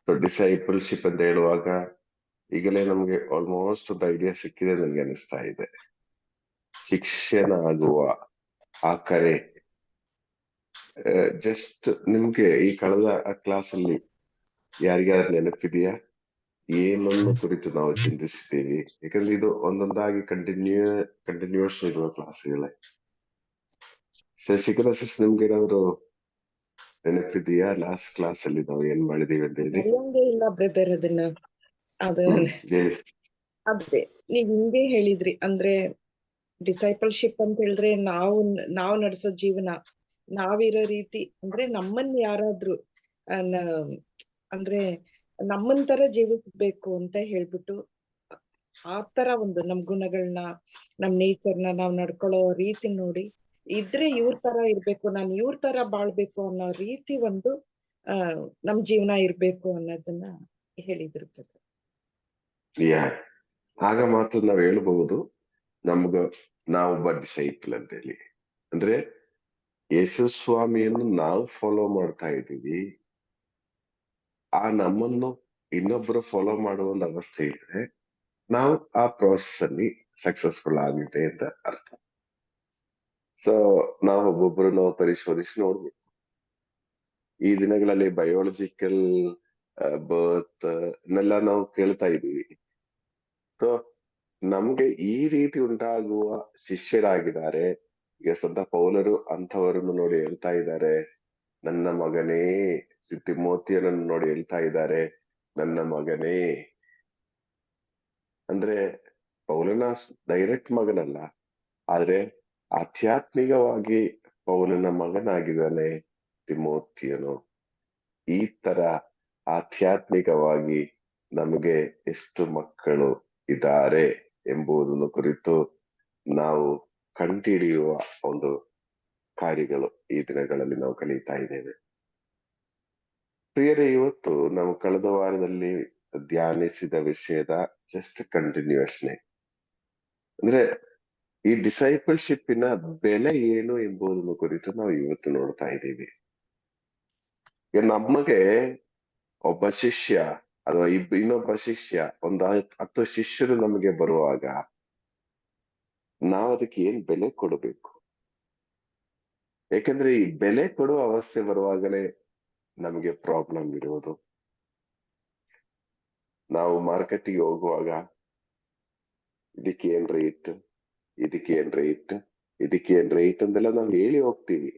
So ಡಿಸೈಪಲ್ಶಿಪ್ ಅಂತ ಹೇಳುವಾಗ ಈಗಲೇ ನಮ್ಗೆ ಆಲ್ಮೋಸ್ಟ್ ಒಂದು ಐಡಿಯಾ ಸಿಕ್ಕಿದೆ ನನಗೆ ಅನಿಸ್ತಾ ಇದೆ. ಶಿಕ್ಷೆನಾಗುವ ಆ ಕರೆ ಜಸ್ಟ್ ನಿಮ್ಗೆ ಈ ಕಳೆದ ಕ್ಲಾಸ್ ಅಲ್ಲಿ ಯಾರಿಗಾದ್ರೂ ನೆನಪಿದೆಯಾ ಏನನ್ನು ಕುರಿತು ನಾವು ಚಿಂತಿಸಿದ್ದೀವಿ? ಯಾಕಂದ್ರೆ ಇದು ಒಂದೊಂದಾಗಿ ಕಂಟಿನ್ಯೂಸ್ ಇರುವ ಕ್ಲಾಸ್ಗಳೇ. ಶಶಿಕಲಾ ಸಿಸ್, ನಿಮ್ಗೆ ಏನಾದ್ರು ನೆನಪಿದೆಯಾ ಲಾಸ್ಟ್ ಕ್ಲಾಸ್ ಅಲ್ಲಿ ನಾವು ಏನ್ ಮಾಡಿದೀವಿ ಅಂತ ಹೇಳಿ? ನಡೆಯಂಗೆ ಇಲ್ಲ ಬ್ರದರ್ ಅದನ್ನ. ಅದ ಹೇಳಿ. ಅದೇ ನೀವ್ ಹಿಂಗೆ ಹೇಳಿದ್ರಿ, ಅಂದ್ರೆ ಡಿಸೈಪಲ್ಶಿಪ್ ಅಂತ ಹೇಳಿದ್ರೆ ನಾವು ನಡೆಸೋ ಜೀವನ, ನಾವಿರೋ ರೀತಿ, ಅಂದ್ರೆ ನಮ್ಮನ್ ಯಾರಾದ್ರೂ ಅಂದ್ರೆ ನಮ್ಮನ್ ತರ ಜೀವಿಸ್ಬೇಕು ಅಂತ ಹೇಳ್ಬಿಟ್ಟು ಆ ತರ ಒಂದು ನಮ್ ಗುಣಗಳನ್ನ, ನಮ್ ನೇಚರ್ನ ನಾವ್ ನಡ್ಕೊಳ್ಳೋ ರೀತಿ ನೋಡಿ ಇದ್ರೆ ಇವ್ರ ತರ ಇರ್ಬೇಕು, ನಾನ್ ಇವ್ರ ತರ ಬಾಳ್ಬೇಕು ಅನ್ನೋ ರೀತಿ ಒಂದು ನಮ್ ಜೀವನ ಇರ್ಬೇಕು ಅನ್ನೋದನ್ನ ಹೇಳಿದ್ರು. ಆಗ ಮಾತ್ರ ನಾವ್ ಹೇಳ್ಬಹುದು ನಾವೊಬ್ಬ ಡಿಸೈಪಲ್ ಅಂತ ಹೇಳಿ. ಅಂದ್ರೆ ಯೇಸು ಸ್ವಾಮಿಯನ್ನು ನಾವು ಫಾಲೋ ಮಾಡ್ತಾ ಇದ್ದೀವಿ, ಆ ನಮ್ಮನ್ನು ಇನ್ನೊಬ್ರು ಫಾಲೋ ಮಾಡುವ ಒಂದು ಅವಸ್ಥೆ ಇದ್ರೆ ನಾವು ಆ ಪ್ರಾಸೆಸ್ ಅಲ್ಲಿ ಸಕ್ಸಸ್ಫುಲ್ ಆಗಿದೆ ಅಂತ ಅರ್ಥ. ಸೊ ನಾವು ಒಬ್ಬೊಬ್ಬರನ್ನು ಪರಿಶೋಧಿಸಿ ನೋಡ್ಬೇಕು. ಈ ದಿನಗಳಲ್ಲಿ ಬಯೋಲಜಿಕಲ್ ಬರ್ತ್ ನೆಲ್ಲ ನಾವು ಕೇಳ್ತಾ ಇದ್ದೀವಿ. ಸೊ ನಮ್ಗೆ ಈ ರೀತಿ ಉಂಟಾಗುವ ಶಿಷ್ಯರಾಗಿದ್ದಾರೆ. ಈಗ ಸಂತ ಪೌಲರು ಅಂಥವರನ್ನು ನೋಡಿ ಹೇಳ್ತಾ ಇದ್ದಾರೆ, ನನ್ನ ಮಗನೇ. ತಿಮೋತಿಯನನ್ನು ನೋಡಿ ಹೇಳ್ತಾ ಇದ್ದಾರೆ, ನನ್ನ ಮಗನೇ. ಅಂದ್ರೆ ಪೌಲನ ಡೈರೆಕ್ಟ್ ಮಗನಲ್ಲ, ಆದ್ರೆ ಆಧ್ಯಾತ್ಮಿಕವಾಗಿ ಪೌಲನ ಮಗನಾಗಿದ್ದಾನೆ ತಿಮೋತಿಯನು. ಈ ತರ ಆಧ್ಯಾತ್ಮಿಕವಾಗಿ ನಮಗೆ ಎಷ್ಟು ಮಕ್ಕಳು ಇದ್ದಾರೆ ಎಂಬುದನ್ನು ಕುರಿತು ನಾವು ಕಂಡುಹಿಡಿಯುವ ಒಂದು ಕಾರ್ಯಗಳು ಈ ದಿನಗಳಲ್ಲಿ ನಾವು ಕಲಿತಾ ಇದ್ದೇವೆ. ಪ್ರಿಯರೇ, ಇವತ್ತು ನಾವು ಕಳೆದ ವಾರದಲ್ಲಿ ಧ್ಯಾನಿಸಿದ ವಿಷಯದ ಜಸ್ಟ್ ಕಂಟಿನ್ಯೂಷನ್. ಅಂದ್ರೆ ಈ ಡಿಸೈಪಲ್ಶಿಪ್ಪಿನ ಬೆಲೆ ಏನು ಎಂಬುದನ್ನು ಕುರಿತು ನಾವು ಇವತ್ತು ನೋಡ್ತಾ ಇದ್ದೀವಿ. ಈಗ ನಮಗೆ ಒಬ್ಬ ಶಿಷ್ಯ ಅಥವಾ ಇನ್ನೊಬ್ಬ ಶಿಷ್ಯ, ಒಂದು 10 ಶಿಷ್ಯರು ನಮಗೆ ಬರುವಾಗ ನಾವು ಅದಕ್ಕೆ ಏನ್ ಬೆಲೆ ಕೊಡಬೇಕು? ಯಾಕಂದ್ರೆ ಈ ಬೆಲೆ ಕೊಡುವ ಅವಸ್ಥೆ ಬರುವಾಗಲೇ ನಮಗೆ ಪ್ರಾಬ್ಲಮ್ ಇರುವುದು. ನಾವು ಮಾರ್ಕೆಟಿಗೆ ಹೋಗುವಾಗ ಇದಕ್ಕೇನ್ ರೇಟ್, ಇದಕ್ಕೇನ್ ರೇಟ್, ಇದಕ್ಕೇನ್ ರೇಟ್ ಅಂತೆಲ್ಲ ನಾವು ಹೇಳಿ ಹೋಗ್ತೀವಿ.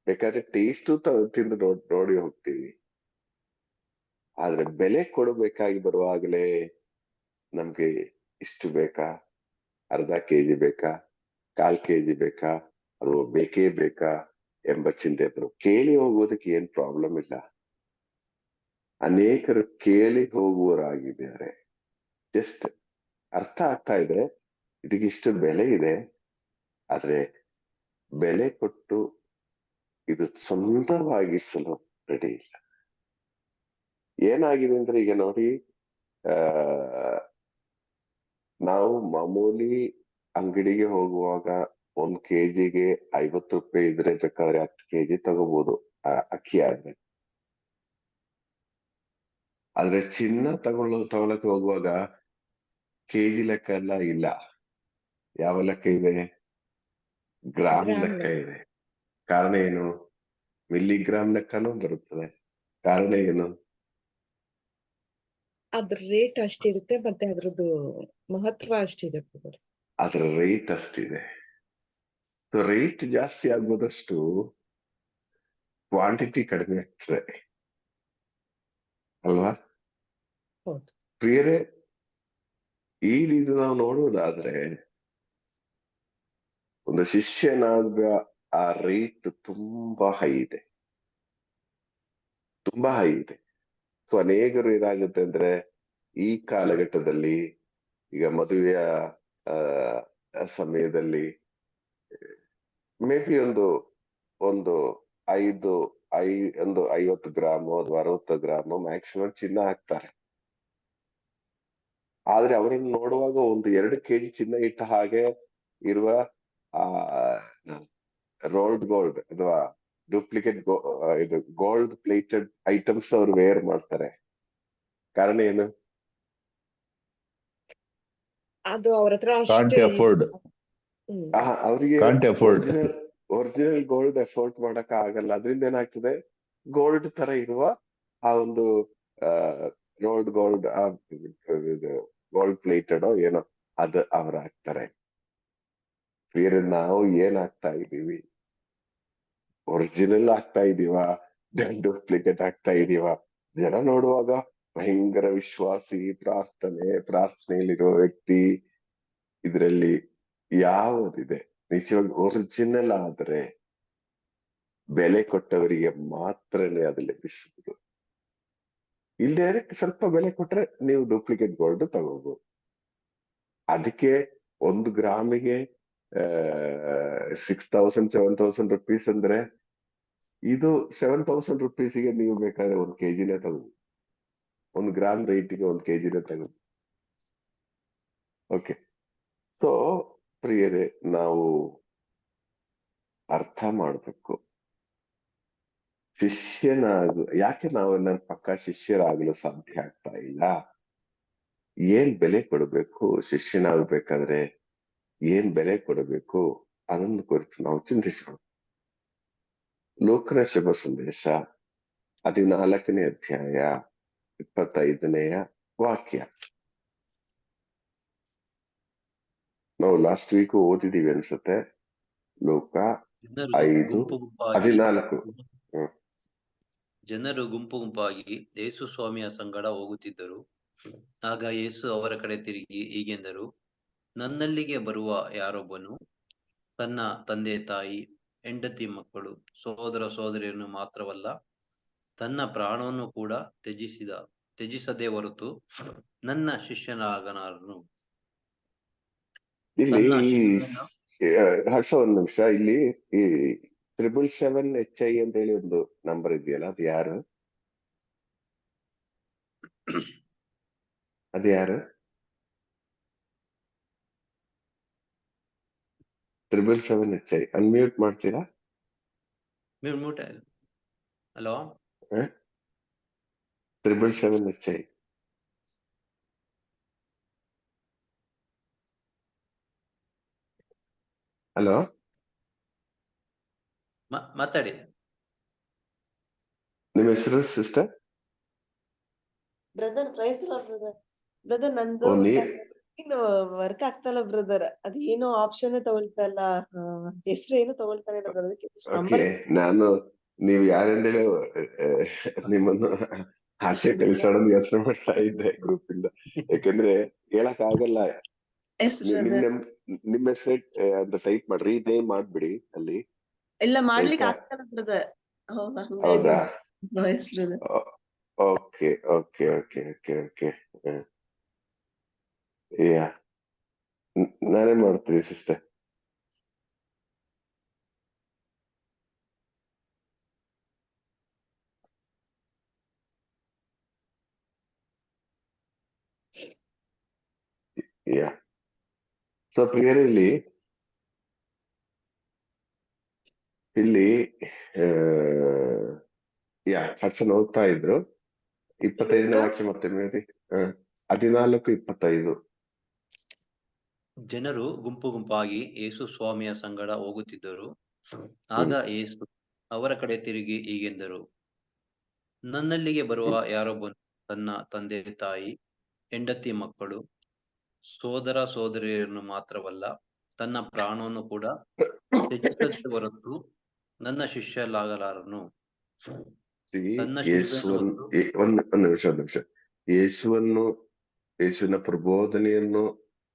ಬೇಕಾದ್ರೆ ಟೇಸ್ಟ್ ತಿಂದು ನೋಡಿ ಹೋಗ್ತೀವಿ. ಆದ್ರೆ ಬೆಲೆ ಕೊಡಬೇಕಾಗಿ ಬರುವಾಗಲೇ ನಮ್ಗೆ ಇಷ್ಟು ಬೇಕಾ, ಅರ್ಧ ಕೆಜಿ ಬೇಕಾ, 1/4 ಕೆಜಿ ಬೇಕಾ, ಅದು ಬೇಕೇ ಬೇಕಾ ಎಂಬ ಚಿಂತೆ ಕೇಳಿ ಹೋಗುವುದಕ್ಕೆ ಏನ್ ಪ್ರಾಬ್ಲಮ್ ಇಲ್ಲ. ಅನೇಕರು ಕೇಳಿ ಹೋಗುವವರಾಗಿದ್ದಾರೆ. ಜಸ್ಟ್ ಅರ್ಥ ಆಗ್ತಾ ಇದೆ, ಇದಕ್ಕಿಷ್ಟು ಬೆಲೆ ಇದೆ, ಆದ್ರೆ ಬೆಲೆ ಕೊಟ್ಟು ಇದು ಸ್ವಂತವಾಗಿಸಲು ರೆಡಿ ಇಲ್ಲ. ಏನಾಗಿದೆ ಅಂದ್ರೆ ಈಗ ನೋಡಿ, ನಾವು ಮಾಮೂಲಿ ಅಂಗಡಿಗೆ ಹೋಗುವಾಗ 1 ಕೆಜಿಗೆ 50 ರೂಪಾಯಿ ಇದ್ರೆ ಬೇಕಾದ್ರೆ 10 ಕೆಜಿ ತಗೋಬಹುದು ಅಕ್ಕಿ ಆದ್ರೆ. ಆದ್ರೆ ಚಿನ್ನ ತಗೊಳಕ್ ಹೋಗುವಾಗ ಕೆಜಿ ಲೆಕ್ಕ ಎಲ್ಲ ಇಲ್ಲ. ಯಾವ ಲೆಕ್ಕ ಇದೆ? ಗ್ರಾಮ್ ಲೆಕ್ಕ ಇದೆ. ಕಾರಣ ಏನು? ಮಿಲಿಗ್ರಾಮ್ ಲೆಕ್ಕನೂ ಬರುತ್ತದೆ. ಕಾರಣ ಏನು? ಅದ್ರ ರೇಟ್ ಅಷ್ಟಿರುತ್ತೆ, ಮತ್ತೆ ಅದ್ರದ್ದು ಮಹತ್ವ ಅಷ್ಟಿರುತ್ತೆ. ಅದ್ರ ರೇಟ್ ಅಷ್ಟಿದೆ. ರೇಟ್ ಜಾಸ್ತಿ ಆಗೋದಷ್ಟು ಕ್ವಾಂಟಿಟಿ ಕಡಿಮೆ ಆಗ್ತದೆ ಅಲ್ವಾ? ಪ್ರಿಯರೇ, ಈ ರೀತಿ ನಾವು ನೋಡುವುದಾದ್ರೆ ಒಂದು ಶಿಷ್ಯನಾಗ ಆ ರೇಟ್ ತುಂಬಾ ಹೈ ಇದೆ, ತುಂಬಾ ಹೈ ಇದೆ. ಸೊ ಅನೇಕರು ಏನಾಗುತ್ತೆ ಅಂದ್ರೆ ಈ ಕಾಲಘಟ್ಟದಲ್ಲಿ, ಈಗ ಮದುವೆಯ ಸಮಯದಲ್ಲಿ ಮೇ ಬಿ ಒಂದು 50 ಗ್ರಾಮು ಅಥವಾ 60 ಗ್ರಾಮು ಮ್ಯಾಕ್ಸಿಮಮ್ ಚಿನ್ನ ಹಾಕ್ತಾರೆ. ಆದ್ರೆ ಅವರನ್ನು ನೋಡುವಾಗ ಒಂದು 2 ಕೆಜಿ ಚಿನ್ನ ಇಟ್ಟ ಹಾಗೆ ಇರುವ ರೋಲ್ಡ್ ಗೋಲ್ಡ್ ಅಥವಾ ಡೂಪ್ಲಿಕೇಟ್ ಇದು ಗೋಲ್ಡ್ ಪ್ಲೇಟೆಡ್ ಐಟಮ್ಸ್ ಅವ್ರು ವೇರ್ ಮಾಡ್ತಾರೆ. ಕಾರಣ ಏನು? ಅದು ಅವ್ರ ಹತ್ರ Can't ಅಷ್ಟು afford. ಹ್ಮ್. ಅವ್ರಿಗೆ Can't afford. Original gold effort ಮಾಡಕ್ ಆಗಲ್ಲ. ಅದರಿಂದ ಏನಾಗ್ತದೆ, ಗೋಲ್ಡ್ ತರ ಇರುವ ಆ ಒಂದು ರೋಲ್ಡ್ ಗೋಲ್ಡ್ ಗೋಲ್ಡ್ ಪ್ಲೇಟೆಡ್ ಏನೋ ಅದು ಅವ್ರು ಹಾಕ್ತಾರೆ. ಬೇರೆ ನಾವು ಏನ್ ಆಗ್ತಾ ಇದೀವಿ? ಒರಿಜಿನಲ್ ಆಗ್ತಾ ಇದೀವ, ಡೂಪ್ಲಿಕೇಟ್ ಆಗ್ತಾ ಇದೀವ? ಜನ ನೋಡುವಾಗ ಭಯಂಕರ ವಿಶ್ವಾಸಿ, ಪ್ರಾರ್ಥನೆಯಲ್ಲಿರೋ ವ್ಯಕ್ತಿ. ಇದರಲ್ಲಿ ಯಾವುದಿದೆ? ನಿಜವಾಗಿ ಒರಿಜಿನಲ್ ಆದ್ರೆ ಬೆಲೆ ಕೊಟ್ಟವರಿಗೆ ಮಾತ್ರನೇ ಅದು ಲಭಿಸುವುದು. ಇಲ್ಲದೆ ಸ್ವಲ್ಪ ಬೆಲೆ ಕೊಟ್ರೆ ನೀವು ಡೂಪ್ಲಿಕೇಟ್ ಗೋಲ್ಡ್ ತಗೋಬಹುದು. ಅದಕ್ಕೆ 1 ಗ್ರಾಮಿಗೆ 6000 7000 ರುಪೀಸ್ ಅಂದ್ರೆ, ಇದು 7000 ರುಪೀಸ್ಗೆ ನೀವು ಬೇಕಾದ್ರೆ 1 kgನೇ ತಗೋಬಹುದು. 1 ಗ್ರಾಮ್ ರೇಟಿಗೆ 1 kgನೇ ತಗೋಬಹುದು. ಓಕೆ. ಸೊ ಪ್ರಿಯರೇ, ನಾವು ಅರ್ಥ ಮಾಡ್ಬೇಕು, ಯಾಕೆ ನಾವೆಲ್ಲ ಪಕ್ಕಾ ಶಿಷ್ಯರಾಗಲು ಸಾಧ್ಯ ಆಗ್ತಾ ಇಲ್ಲ? ಏನ್ ಬೆಲೆ ಕೊಡಬೇಕು? ಶಿಷ್ಯನಾಗಬೇಕಾದ್ರೆ ಏನ್ ಬೆಲೆ ಕೊಡಬೇಕು? ಅದನ್ನು ಕುರಿತು ನಾವು ಚಿಂತಿಸೋಣ. ಲೋಕನ ಶುಭ ಸಂದೇಶ 14ನೇ ಅಧ್ಯಾಯ 25ನೇ ವಾಕ್ಯ. ನಾವು ಲಾಸ್ಟ್ ವೀಕ್ ಓದಿದೀವಿ ಅನ್ಸುತ್ತೆ. ಲೋಕ 5:14. ಜನರು ಗುಂಪು ಗುಂಪಾಗಿ ಯೇಸು ಸ್ವಾಮಿಯ ಸಂಗಡ ಹೋಗುತ್ತಿದ್ದರು. ಆಗ ಯೇಸು ಅವರ ಕಡೆ ತಿರುಗಿ ಹೀಗೆಂದರು, ನನ್ನಲ್ಲಿಗೆ ಬರುವ ಯಾರೊಬ್ಬನು ತನ್ನ ತಂದೆ ತಾಯಿ, ಹೆಂಡತಿ ಮಕ್ಕಳು, ಸಹೋದರ ಸಹೋದರಿಯನ್ನು ಮಾತ್ರವಲ್ಲ, ತನ್ನ ಪ್ರಾಣವನ್ನು ಕೂಡ ತ್ಯಜಿಸದೆ ಹೊರತು ನನ್ನ ಶಿಷ್ಯನಾಗಲಾರನು. ಇಲ್ಲಿ ಹರ್ಷ, 1 ನಿಮಿಷ. ಇಲ್ಲಿ ಈ 777HI ಅಂತ ಹೇಳಿ ಒಂದು ನಂಬರ್ ಇದೆಯಲ್ಲ, ಅದು ಯಾರು? ಅದು ಯಾರು? 777HI ಅನ್ಮ್ಯೂಟ್ ಮಾಡ್ತೀರಾ? Hello, 777HI. ಹಲೋ, ಮಾತಾಡಿ. ನಿಮ್ಮ ಹೆಸರು ಸಿಸ್ಟರ್? Brother, price brother. ನಂದು ಏನು ವರ್ಕ್ ಆಗ್ತಲ್ಲ ಬ್ರದರ್. ಅದೇನೋ ಆಪ್ಷನ್ ತಗೊಳ್ತಾ ಇಲ್ಲ, ಹೆಸರು ಏನು ತಗೊಳ್ತಾ ಇಲ್ಲ ಬ್ರದರ್. ನೀವು ಯಾರೆಂದೇಳಿ ನಿಮ್ಮನ್ನು ಆಚೆ ಕಳಿಸೋಣ ಯೋಚನೆ ಮಾಡ್ತಾ ಇದ್ದೆ ಗ್ರೂಪ್ ಇಂದ. ಯಾಕಂದ್ರೆ ಹೇಳಕ್ ಆಗಲ್ಲ. ನಿಮ್ಮ ಹೆಸರು ಅಂತ ಟೈಪ್ ಮಾಡ್ರಿ, ನೇಮ್ ಮಾಡ್ಬಿಡಿ ಅಲ್ಲಿ. ಇಲ್ಲ ಮಾಡ್ಲಿಕ್ಕೆ ಆಗ್ತಲ್ಲ ಬ್ರದರ್. ಹೌದಾ? Okay okay okay okay okay. Yeah, ನಾನೇ ಮಾಡ್ತೀನಿ ಸಿಸ್ಟರ್. ಯಾ, ಸೊ ಪ್ರಿಯರೇ, ಇಲ್ಲಿ ಹಡ್ಸನ್ ಓದ್ತಾ ಇದ್ರು. 25ನೇ ವಾಕ್ಯ ಮತ್ತೆ ಮೇರಿ 14:25. ಜನರು ಗುಂಪು ಗುಂಪಾಗಿ ಯೇಸು ಸ್ವಾಮಿಯ ಸಂಗಡ ಹೋಗುತ್ತಿದ್ದರು. ಆಗ ಯೇಸು ಅವರ ಕಡೆ ತಿರುಗಿ ಹೀಗೆಂದರು, ನನ್ನಲ್ಲಿಗೆ ಬರುವ ಯಾರೊಬ್ಬನು ತನ್ನ ತಂದೆ ತಾಯಿ, ಹೆಂಡತಿ ಮಕ್ಕಳು, ಸೋದರ ಸೋದರಿಯರನ್ನು ಮಾತ್ರವಲ್ಲ, ತನ್ನ ಪ್ರಾಣವನ್ನು ಕೂಡ ತ್ಯಜಿಸದೆ ಹೊರತು ನನ್ನ ಶಿಷ್ಯಲಾಗಲಾರನು. ಒಂದು ನಿಮಿಷ. ಯೇಸುವಿನ ಪ್ರಬೋಧನೆಯನ್ನು,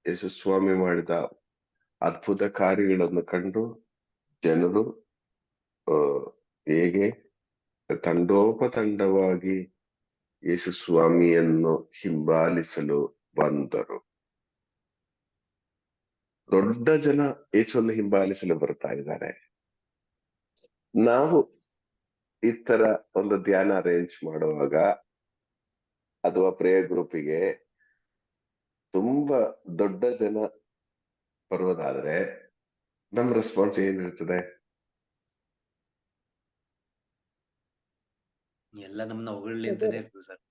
ಯೇಸು ಸ್ವಾಮಿ ಮಾಡಿದ ಅದ್ಭುತ ಕಾರ್ಯಗಳನ್ನು ಕಂಡು ಜನರು ಹೇಗೆ ತಂಡೋಪತಂಡವಾಗಿ ಯೇಸು ಸ್ವಾಮಿಯನ್ನು ಹಿಂಬಾಲಿಸಲು ಬಂದರು. ದೊಡ್ಡ ಜನ ಯೇಸುವನ್ನು ಹಿಂಬಾಲಿಸಲು ಬರ್ತಾ ಇದ್ದಾರೆ. ನಾವು ಈ ತರ ಒಂದು ಧ್ಯಾನ ಅರೇಂಜ್ ಮಾಡುವಾಗ ಅಥವಾ ಪ್ರೇಯರ್ ಗ್ರೂಪಿಗೆ ತುಂಬಾ ದೊಡ್ಡ ಜನ ಬರುವುದಾದ್ರೆ ನಮ್ಮ ರೆಸ್ಪಾನ್ಸ್ ಏನಿರ್ತದೆ? ಎಲ್ಲ ನಮ್ನ ಹೊಗಳ್ಲಿ ಅಂತಾನೆ ಇರ್ತದೆ ಸರ್.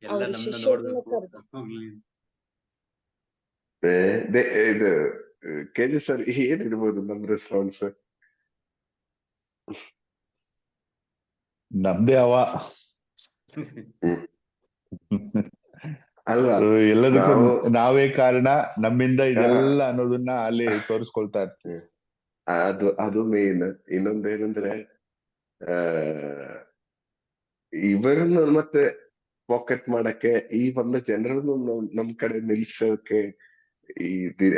ಎಲ್ಲ ಅವ್ರ ನಮ್ನ ಶಿಷ್ಯರನ್ನ ನೋಡ್ಬೇಕು ಕರೆದು ಹೋಗ್ಲಿ. ಇದು ಕೆಜಿ ಸರ್ ಏನಿರ್ಬೋದು ನಮ್ ರೆಸ್ಪಾನ್ಸ್? ನಮ್ದೇ ಅವ ಅಲ್ವಾ, ಎಲ್ಲದಕ್ಕೂ ನಾವು ನಾವೇ ಕಾರಣ, ನಮ್ಮಿಂದ ಇದೆಲ್ಲ ಅನ್ನೋದನ್ನ ಅಲ್ಲಿ ತೋರಿಸ್ಕೊಳ್ತಾ ಇರ್ತೀವಿ. ಅದು ಮೇನ್. ಇನ್ನೊಂದೇನಂದ್ರೆ ಇವರನ್ನು ಮತ್ತೆ ಪಾಕೆಟ್ ಮಾಡಕ್ಕೆ, ಈ ಒಂದು ಜನರನ್ನು ನಮ್ ಕಡೆ ನಿಲ್ಸೋಕೆ,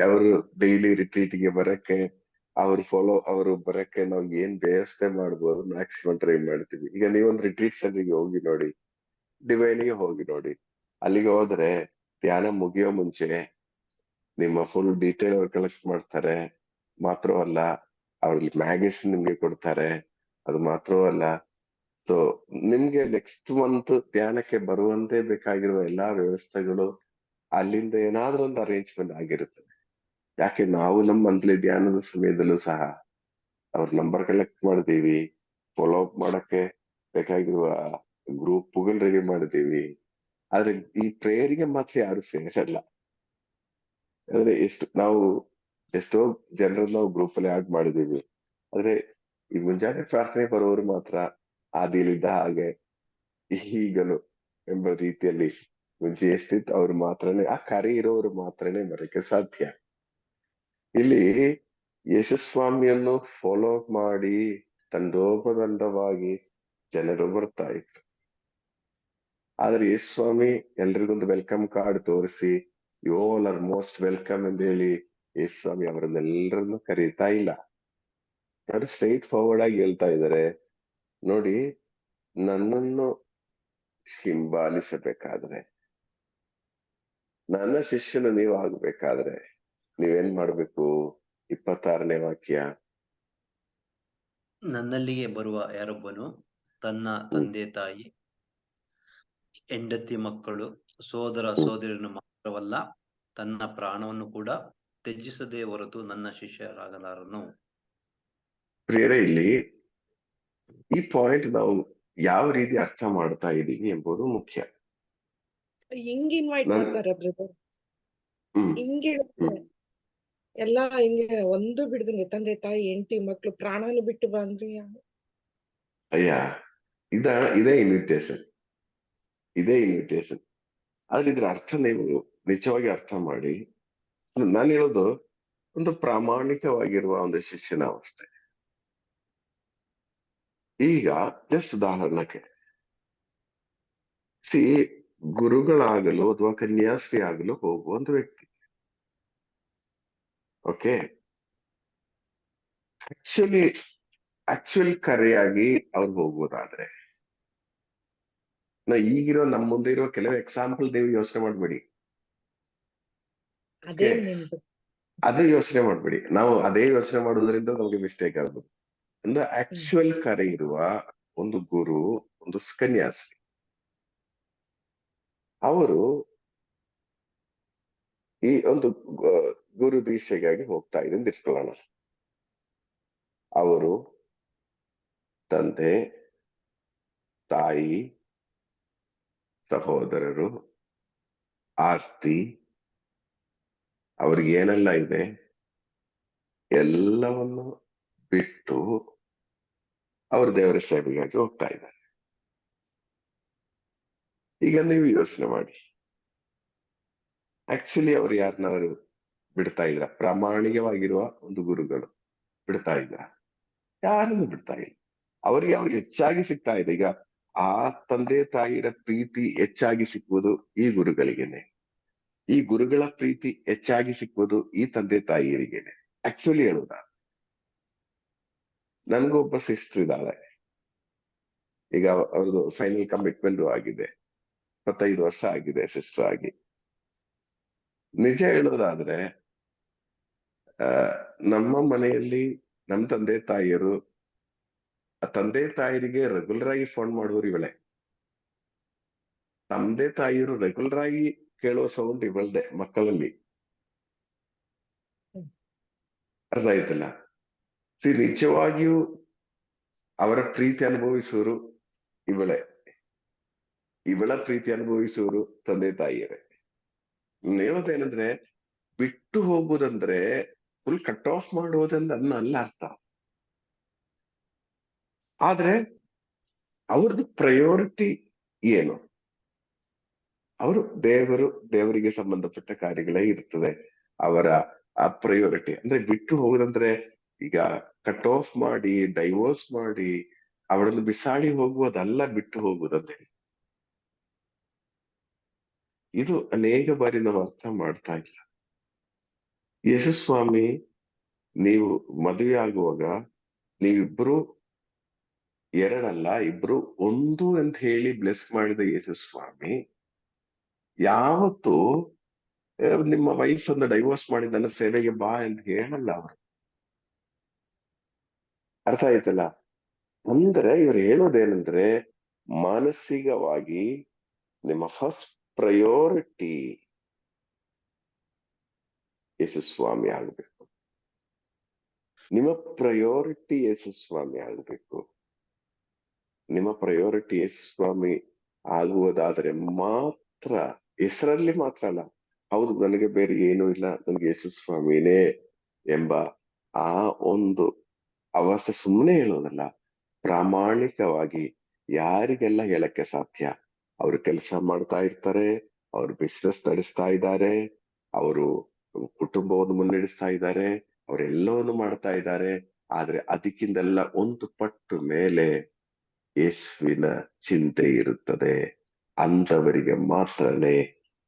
ಅವರು ಡೈಲಿ ರಿಟ್ರೀಟ್ಗೆ ಬರಕ್ಕೆ, ಅವರು ಬರಕ್ಕೆ ನಾವು ಏನ್ ವ್ಯವಸ್ಥೆ ಮಾಡ್ಬೋದು ಮ್ಯಾಕ್ಸಿಮಮ್ ಟ್ರೈ ಮಾಡ್ತೀವಿ. ಈಗ ನೀವೊಂದು ರಿಟ್ರೀಟ್ ಸೆಂಟರ್ಗೆ ಹೋಗಿ ನೋಡಿ, ಡಿವೈನ್ಗೆ ಹೋಗಿ ನೋಡಿ. ಅಲ್ಲಿಗೆ ಹೋದ್ರೆ ಧ್ಯಾನ ಮುಗಿಯೋ ಮುಂಚೆ ನಿಮ್ಮ ಫುಲ್ ಡೀಟೇಲ್ ಅವ್ರು ಕಲೆಕ್ಟ್ ಮಾಡ್ತಾರೆ. ಮಾತ್ರವಲ್ಲ, ಅವ್ರಲ್ಲಿ ಮ್ಯಾಗಝಿನ್ ನಿಮ್ಗೆ ಕೊಡ್ತಾರೆ. ಅದು ಮಾತ್ರವಲ್ಲ, ಸೊ ನಿಮ್ಗೆ ನೆಕ್ಸ್ಟ್ ಮಂತ್ ಧ್ಯಾನಕ್ಕೆ ಬರುವಂತೆ ಬೇಕಾಗಿರುವ ಎಲ್ಲಾ ವ್ಯವಸ್ಥೆಗಳು ಅಲ್ಲಿಂದ ಏನಾದ್ರೂ ಒಂದು ಅರೇಂಜ್ಮೆಂಟ್ ಆಗಿರುತ್ತದೆ. ಯಾಕೆ ನಾವು ನಮ್ಮ ಮಂತ್ಲಿ ಧ್ಯಾನದ ಸಮಯದಲ್ಲೂ ಸಹ ಅವ್ರ ನಂಬರ್ ಕಲೆಕ್ಟ್ ಮಾಡ್ತೀವಿ, ಫಾಲೋ ಅಪ್ ಮಾಡಕ್ಕೆ ಬೇಕಾಗಿರುವ ಗ್ರೂಪ್ಗಳು ರೆಡಿ ಮಾಡಿದೀವಿ. ಆದ್ರೆ ಈ ಪ್ರೇಯರಿಗೆ ಮಾತ್ರ ಯಾರು ಸೇರಲ್ಲ. ಅಂದ್ರೆ ಎಷ್ಟೋ ಜನರನ್ನ ನಾವು ಗ್ರೂಪ್ ಅಲ್ಲಿ ಆಡ್ ಮಾಡಿದೀವಿ. ಆದ್ರೆ ಈ ಮುಂಜಾನೆ ಪ್ರಾರ್ಥನೆ ಬರೋರು ಮಾತ್ರ ಆದಿಲಿದ್ದ ಹಾಗೆ ಈಗಲು ಎಂಬ ರೀತಿಯಲ್ಲಿ ಮುಂಚೆ ಎಷ್ಟಿತ್ತು ಅವ್ರು ಮಾತ್ರನೇ, ಆ ಕರೆ ಇರೋರು ಮಾತ್ರನೇ ಬರಕ್ಕೆ ಸಾಧ್ಯ. ಇಲ್ಲಿ ಯೇಸುಸ್ವಾಮಿಯನ್ನು ಫಾಲೋ ಅಪ್ ಮಾಡಿ ತಂಡೋಪದಂಡವಾಗಿ ಜನರು ಬರ್ತಾ ಇದ್ರು. ಆದ್ರೆ ಯೇಸುಸ್ವಾಮಿ ಎಲ್ರಿಗೊಂದು ವೆಲ್ಕಮ್ ಕಾರ್ಡ್ ತೋರಿಸಿ you all are most welcome ಎಂದು ಹೇಳಿ ಯೇಸುಸ್ವಾಮಿ ಅವರನ್ನೆಲ್ಲರನ್ನು ಕರೀತಾ ಇಲ್ಲ. ಅವರು ಸ್ಟ್ರೈಟ್ ಫಾರ್ವರ್ಡ್ ಆಗಿ ಹೇಳ್ತಾ ಇದ್ದಾರೆ, ನೋಡಿ, ನನ್ನನ್ನು ಹಿಂಬಾಲಿಸಬೇಕಾದ್ರೆ, ನನ್ನ ಶಿಷ್ಯನು ನೀವು ಆಗ್ಬೇಕಾದ್ರೆ ನೀವೇನ್ ಮಾಡ್ಬೇಕು? 26ನೇ ವಾಕ್ಯ, ನನ್ನಲ್ಲಿಗೆ ಬರುವ ಯಾರೊಬ್ಬನು ತನ್ನ ತಂದೆ ತಾಯಿ, ಹೆಂಡತಿ ಮಕ್ಕಳು, ಸೋದರ ಸೋದರಿಯನ್ನು ಮಾತ್ರವಲ್ಲ ತನ್ನ ಪ್ರಾಣವನ್ನು ಕೂಡ ತ್ಯಜಿಸದೆ ಹೊರತು ನನ್ನ ಶಿಷ್ಯರಾಗಲಾರನು. ಪ್ರಿಯರೇ, ಇಲ್ಲಿ ಈ ಪಾಯಿಂಟ್ ನಾವು ಯಾವ ರೀತಿ ಅರ್ಥ ಮಾಡ್ತಾ ಇದ್ದೀವಿ ಎಂಬುದು ಮುಖ್ಯ. ಹಿಂಗ್ ಇನ್ವೈಟ್ ಮಾಡ್ತಾರೆ ಬ್ರದರ್, ಹಿಂಗ್ ಹೇಳ್ತಾರೆ ಎಲ್ಲಾ ಹಿಂಗೆ ಒಂದು ಬಿಡ್ದಂಗೆ ತಂದೆ ತಾಯಿ ಹೆಂಡತಿ ಮಕ್ಳು ಪ್ರಾಣನು ಬಿಟ್ಟು ಬಂದ್ರಿ. ಅಯ್ಯ, ಇದೇ ಇನ್ವಿಟೇಷನ್. ಆದ್ರೆ ಇದ್ರ ಅರ್ಥ ನೀವು ನಿಜವಾಗಿ ಅರ್ಥ ಮಾಡಿ. ನಾನು ಹೇಳೋದು ಒಂದು ಪ್ರಾಮಾಣಿಕವಾಗಿರುವ ಒಂದು ಶಿಷ್ಯನ ಅವಸ್ಥೆ. ಈಗ ಜಸ್ಟ್ ಉದಾಹರಣಕ್ಕೆ, ಗುರುಗಳಾಗಲು ಅಥವಾ ಕನ್ಯಾಶ್ರೀ ಆಗಲು ಹೋಗುವಂತ ವ್ಯಕ್ತಿ, ಓಕೆ, ಆಕ್ಚುಲಿ ಕರೆಯಾಗಿ ಅವ್ರು ಹೋಗುವುದಾದ್ರೆ, ಈಗಿರೋ ನಮ್ಮ ಮುಂದೆ ಇರೋ ಕೆಲವು ಎಕ್ಸಾಂಪಲ್ ನೀವು ಯೋಚನೆ ಮಾಡ್ಬೇಡಿ. ಅದೇ ಯೋಚನೆ ಮಾಡ್ಬೇಡಿ. ನಾವು ಅದೇ ಯೋಚನೆ ಮಾಡೋದ್ರಿಂದ ನಮ್ಗೆ ಮಿಸ್ಟೇಕ್ ಆಗ್ಬೋದು. ಅಂದ್ರೆ ಆಕ್ಚುಯಲ್ ಕರೆ ಇರುವ ಒಂದು ಗುರು, ಒಂದು ಕನ್ಯಾಶ್ರೀ, ಅವರು ಈ ಒಂದು ಗುರು ದೀಕ್ಷೆಗಾಗಿ ಹೋಗ್ತಾ ಇದೆ ಅಂತ ಇಟ್ಕೊಳ್ಳೋಣ. ಅವರು ತಂದೆ ತಾಯಿ, ಸಹೋದರರು, ಆಸ್ತಿ, ಅವ್ರಿಗೆ ಏನೆಲ್ಲ ಇದೆ ಎಲ್ಲವನ್ನು ಬಿಟ್ಟು ಅವರು ದೇವರ ಸೇವೆಗಾಗಿ ಹೋಗ್ತಾ ಇದ್ದಾರೆ. ಈಗ ನೀವು ಯೋಚನೆ ಮಾಡಿ, ಆಕ್ಚುಲಿ ಅವ್ರು ಯಾರನ್ನಾದ್ರು ಬಿಡ್ತಾ ಇದ್ರ? ಪ್ರಾಮಾಣಿಕವಾಗಿರುವ ಒಂದು ಗುರುಗಳು ಬಿಡ್ತಾ ಇದ್ರ? ಯಾರನ್ನು ಬಿಡ್ತಾ ಇಲ್ಲ. ಅವ್ರಿಗೆ ಹೆಚ್ಚಾಗಿ ಸಿಗ್ತಾ ಇದೆ. ಈಗ ಆ ತಂದೆ ತಾಯಿರ ಪ್ರೀತಿ ಹೆಚ್ಚಾಗಿ ಸಿಕ್ಕುವುದು ಈ ಗುರುಗಳಿಗೇನೆ. ಈ ಗುರುಗಳ ಪ್ರೀತಿ ಹೆಚ್ಚಾಗಿ ಸಿಕ್ಕುವುದು ಈ ತಂದೆ ತಾಯಿಯರಿಗೇನೆ. ಆಕ್ಚುಲಿ ಹೇಳುದ, ನನ್ಗೊಬ್ಬ ಸಿಸ್ಟರ್ ಇದ್ದಾಳೆ. ಈಗ ಅವ್ರದ್ದು ಫೈನಲ್ ಕಮಿಟ್ಮೆಂಟ್ ಆಗಿದೆ, 25 ವರ್ಷ ಆಗಿದೆ ಸಿಸ್ಟರ್ ಆಗಿ. ನಿಜ ಹೇಳೋದಾದ್ರೆ, ನಮ್ಮ ಮನೆಯಲ್ಲಿ ನಮ್ಮ ತಂದೆ ತಾಯಿಯರಿಗೆ ರೆಗ್ಯುಲರ್ ಆಗಿ ಫೋನ್ ಮಾಡುವರು ಇವಳೆ. ತಂದೆ ತಾಯಿಯರು ರೆಗ್ಯುಲರ್ ಆಗಿ ಕೇಳುವ ಸೌಂಡ್ ಇವಳ್ದೆ ಮಕ್ಕಳಲ್ಲಿ. ಅರ್ಥ ಆಯ್ತಲ್ಲ? ನಿಜವಾಗಿಯೂ ಅವರ ಪ್ರೀತಿ ಅನುಭವಿಸುವರು ಇವಳ ಪ್ರೀತಿ ಅನುಭವಿಸುವರು ತಂದೆ ತಾಯಿಯರೇ. ನಾನು ಹೇಳೋದೇನಂದ್ರೆ, ಬಿಟ್ಟು ಹೋಗುವುದಂದ್ರೆ ಫುಲ್ ಕಟ್ ಆಫ್ ಮಾಡುವುದಂದ್ರೆ ಅಲ್ಲ ಅರ್ಥ. ಆದ್ರೆ ಅವ್ರದ್ದು ಪ್ರಯಾರಿಟಿ ಏನು? ಅವರು ದೇವರಿಗೆ ಸಂಬಂಧಪಟ್ಟ ಕಾರ್ಯಗಳೇ ಇರ್ತದೆ ಅವರ ಆ ಪ್ರಯಾರಿಟಿ. ಅಂದ್ರೆ ಬಿಟ್ಟು ಹೋಗುದಂದ್ರೆ ಈಗ ಕಟ್ ಆಫ್ ಮಾಡಿ, ಡೈವೋರ್ಸ್ ಮಾಡಿ, ಅವಳನ್ನು ಬಿಸಾಡಿ ಹೋಗುವುದಲ್ಲ ಬಿಟ್ಟು ಹೋಗುವುದಂತೆ. ಇದು ಅನೇಕ ಬಾರಿ ನಾವು ಅರ್ಥ ಮಾಡ್ತಾ ಇಲ್ಲ. ಯೇಸುಸ್ವಾಮಿ ನೀವು ಮದುವೆ ಆಗುವಾಗ ನೀವಿಬ್ರು ಎರಡಲ್ಲ, ಇಬ್ರು ಒಂದು ಅಂತ ಹೇಳಿ ಬ್ಲೆಸ್ ಮಾಡಿದ ಯೇಸುಸ್ವಾಮಿ ಯಾವತ್ತು ನಿಮ್ಮ ವೈಫ್ ಅನ್ನು ಡೈವೋರ್ಸ್ ಮಾಡಿ ನನ್ನ ಸೇವೆಗೆ ಬಾ ಅಂತ ಹೇಳಲ್ಲ ಅವರು. ಅರ್ಥ ಆಯ್ತಲ್ಲ? ಅಂದ್ರೆ ಇವ್ರು ಹೇಳೋದೇನಂದ್ರೆ, ಮಾನಸಿಕವಾಗಿ ನಿಮ್ಮ ಫಸ್ಟ್ ಪ್ರಯಾರಿಟಿ ಯೇಸುಸ್ವಾಮಿ ಆಗ್ಬೇಕು. ನಿಮ್ಮ ಪ್ರಯಾರಿಟಿ ಯೇಸುಸ್ವಾಮಿ ಆಗ್ಬೇಕು. ನಿಮ್ಮ ಪ್ರಯಾರಿಟಿ ಯೇಸುಸ್ವಾಮಿ ಆಗುವುದಾದರೆ ಮಾತ್ರ, ಹೆಸರಲ್ಲಿ ಮಾತ್ರ ಅಲ್ಲ, ಹೌದು ನನಗೆ ಬೇರೆ ಏನೂ ಇಲ್ಲ, ನನಗೆ ಯೇಸುಸ್ವಾಮಿನೇ ಎಂಬ ಆ ಒಂದು ಅವಸ್ಥೆ ಸುಮ್ಮನೆ ಹೇಳೋದಲ್ಲ, ಪ್ರಾಮಾಣಿಕವಾಗಿ ಯಾರಿಗೆಲ್ಲ ಹೇಳಕ್ಕೆ ಸಾಧ್ಯ. ಅವರು ಕೆಲಸ ಮಾಡ್ತಾ ಇರ್ತಾರೆ, ಅವರು ಬಿಸ್ನೆಸ್ ನಡೆಸ್ತಾ ಇದ್ದಾರೆ, ಅವರು ಕುಟುಂಬವನ್ನು ಮುನ್ನಡೆಸ್ತಾ ಇದ್ದಾರೆ, ಅವರೆಲ್ಲವನ್ನು ಮಾಡ್ತಾ ಇದ್ದಾರೆ. ಆದ್ರೆ ಅದಕ್ಕಿಂತೆಲ್ಲ ಒಂದು ಪಟ್ಟು ಮೇಲೆ ಯೇಸುವಿನ ಚಿಂತೆ ಇರುತ್ತದೆ. ಅಂತವರಿಗೆ ಮಾತ್ರನೇ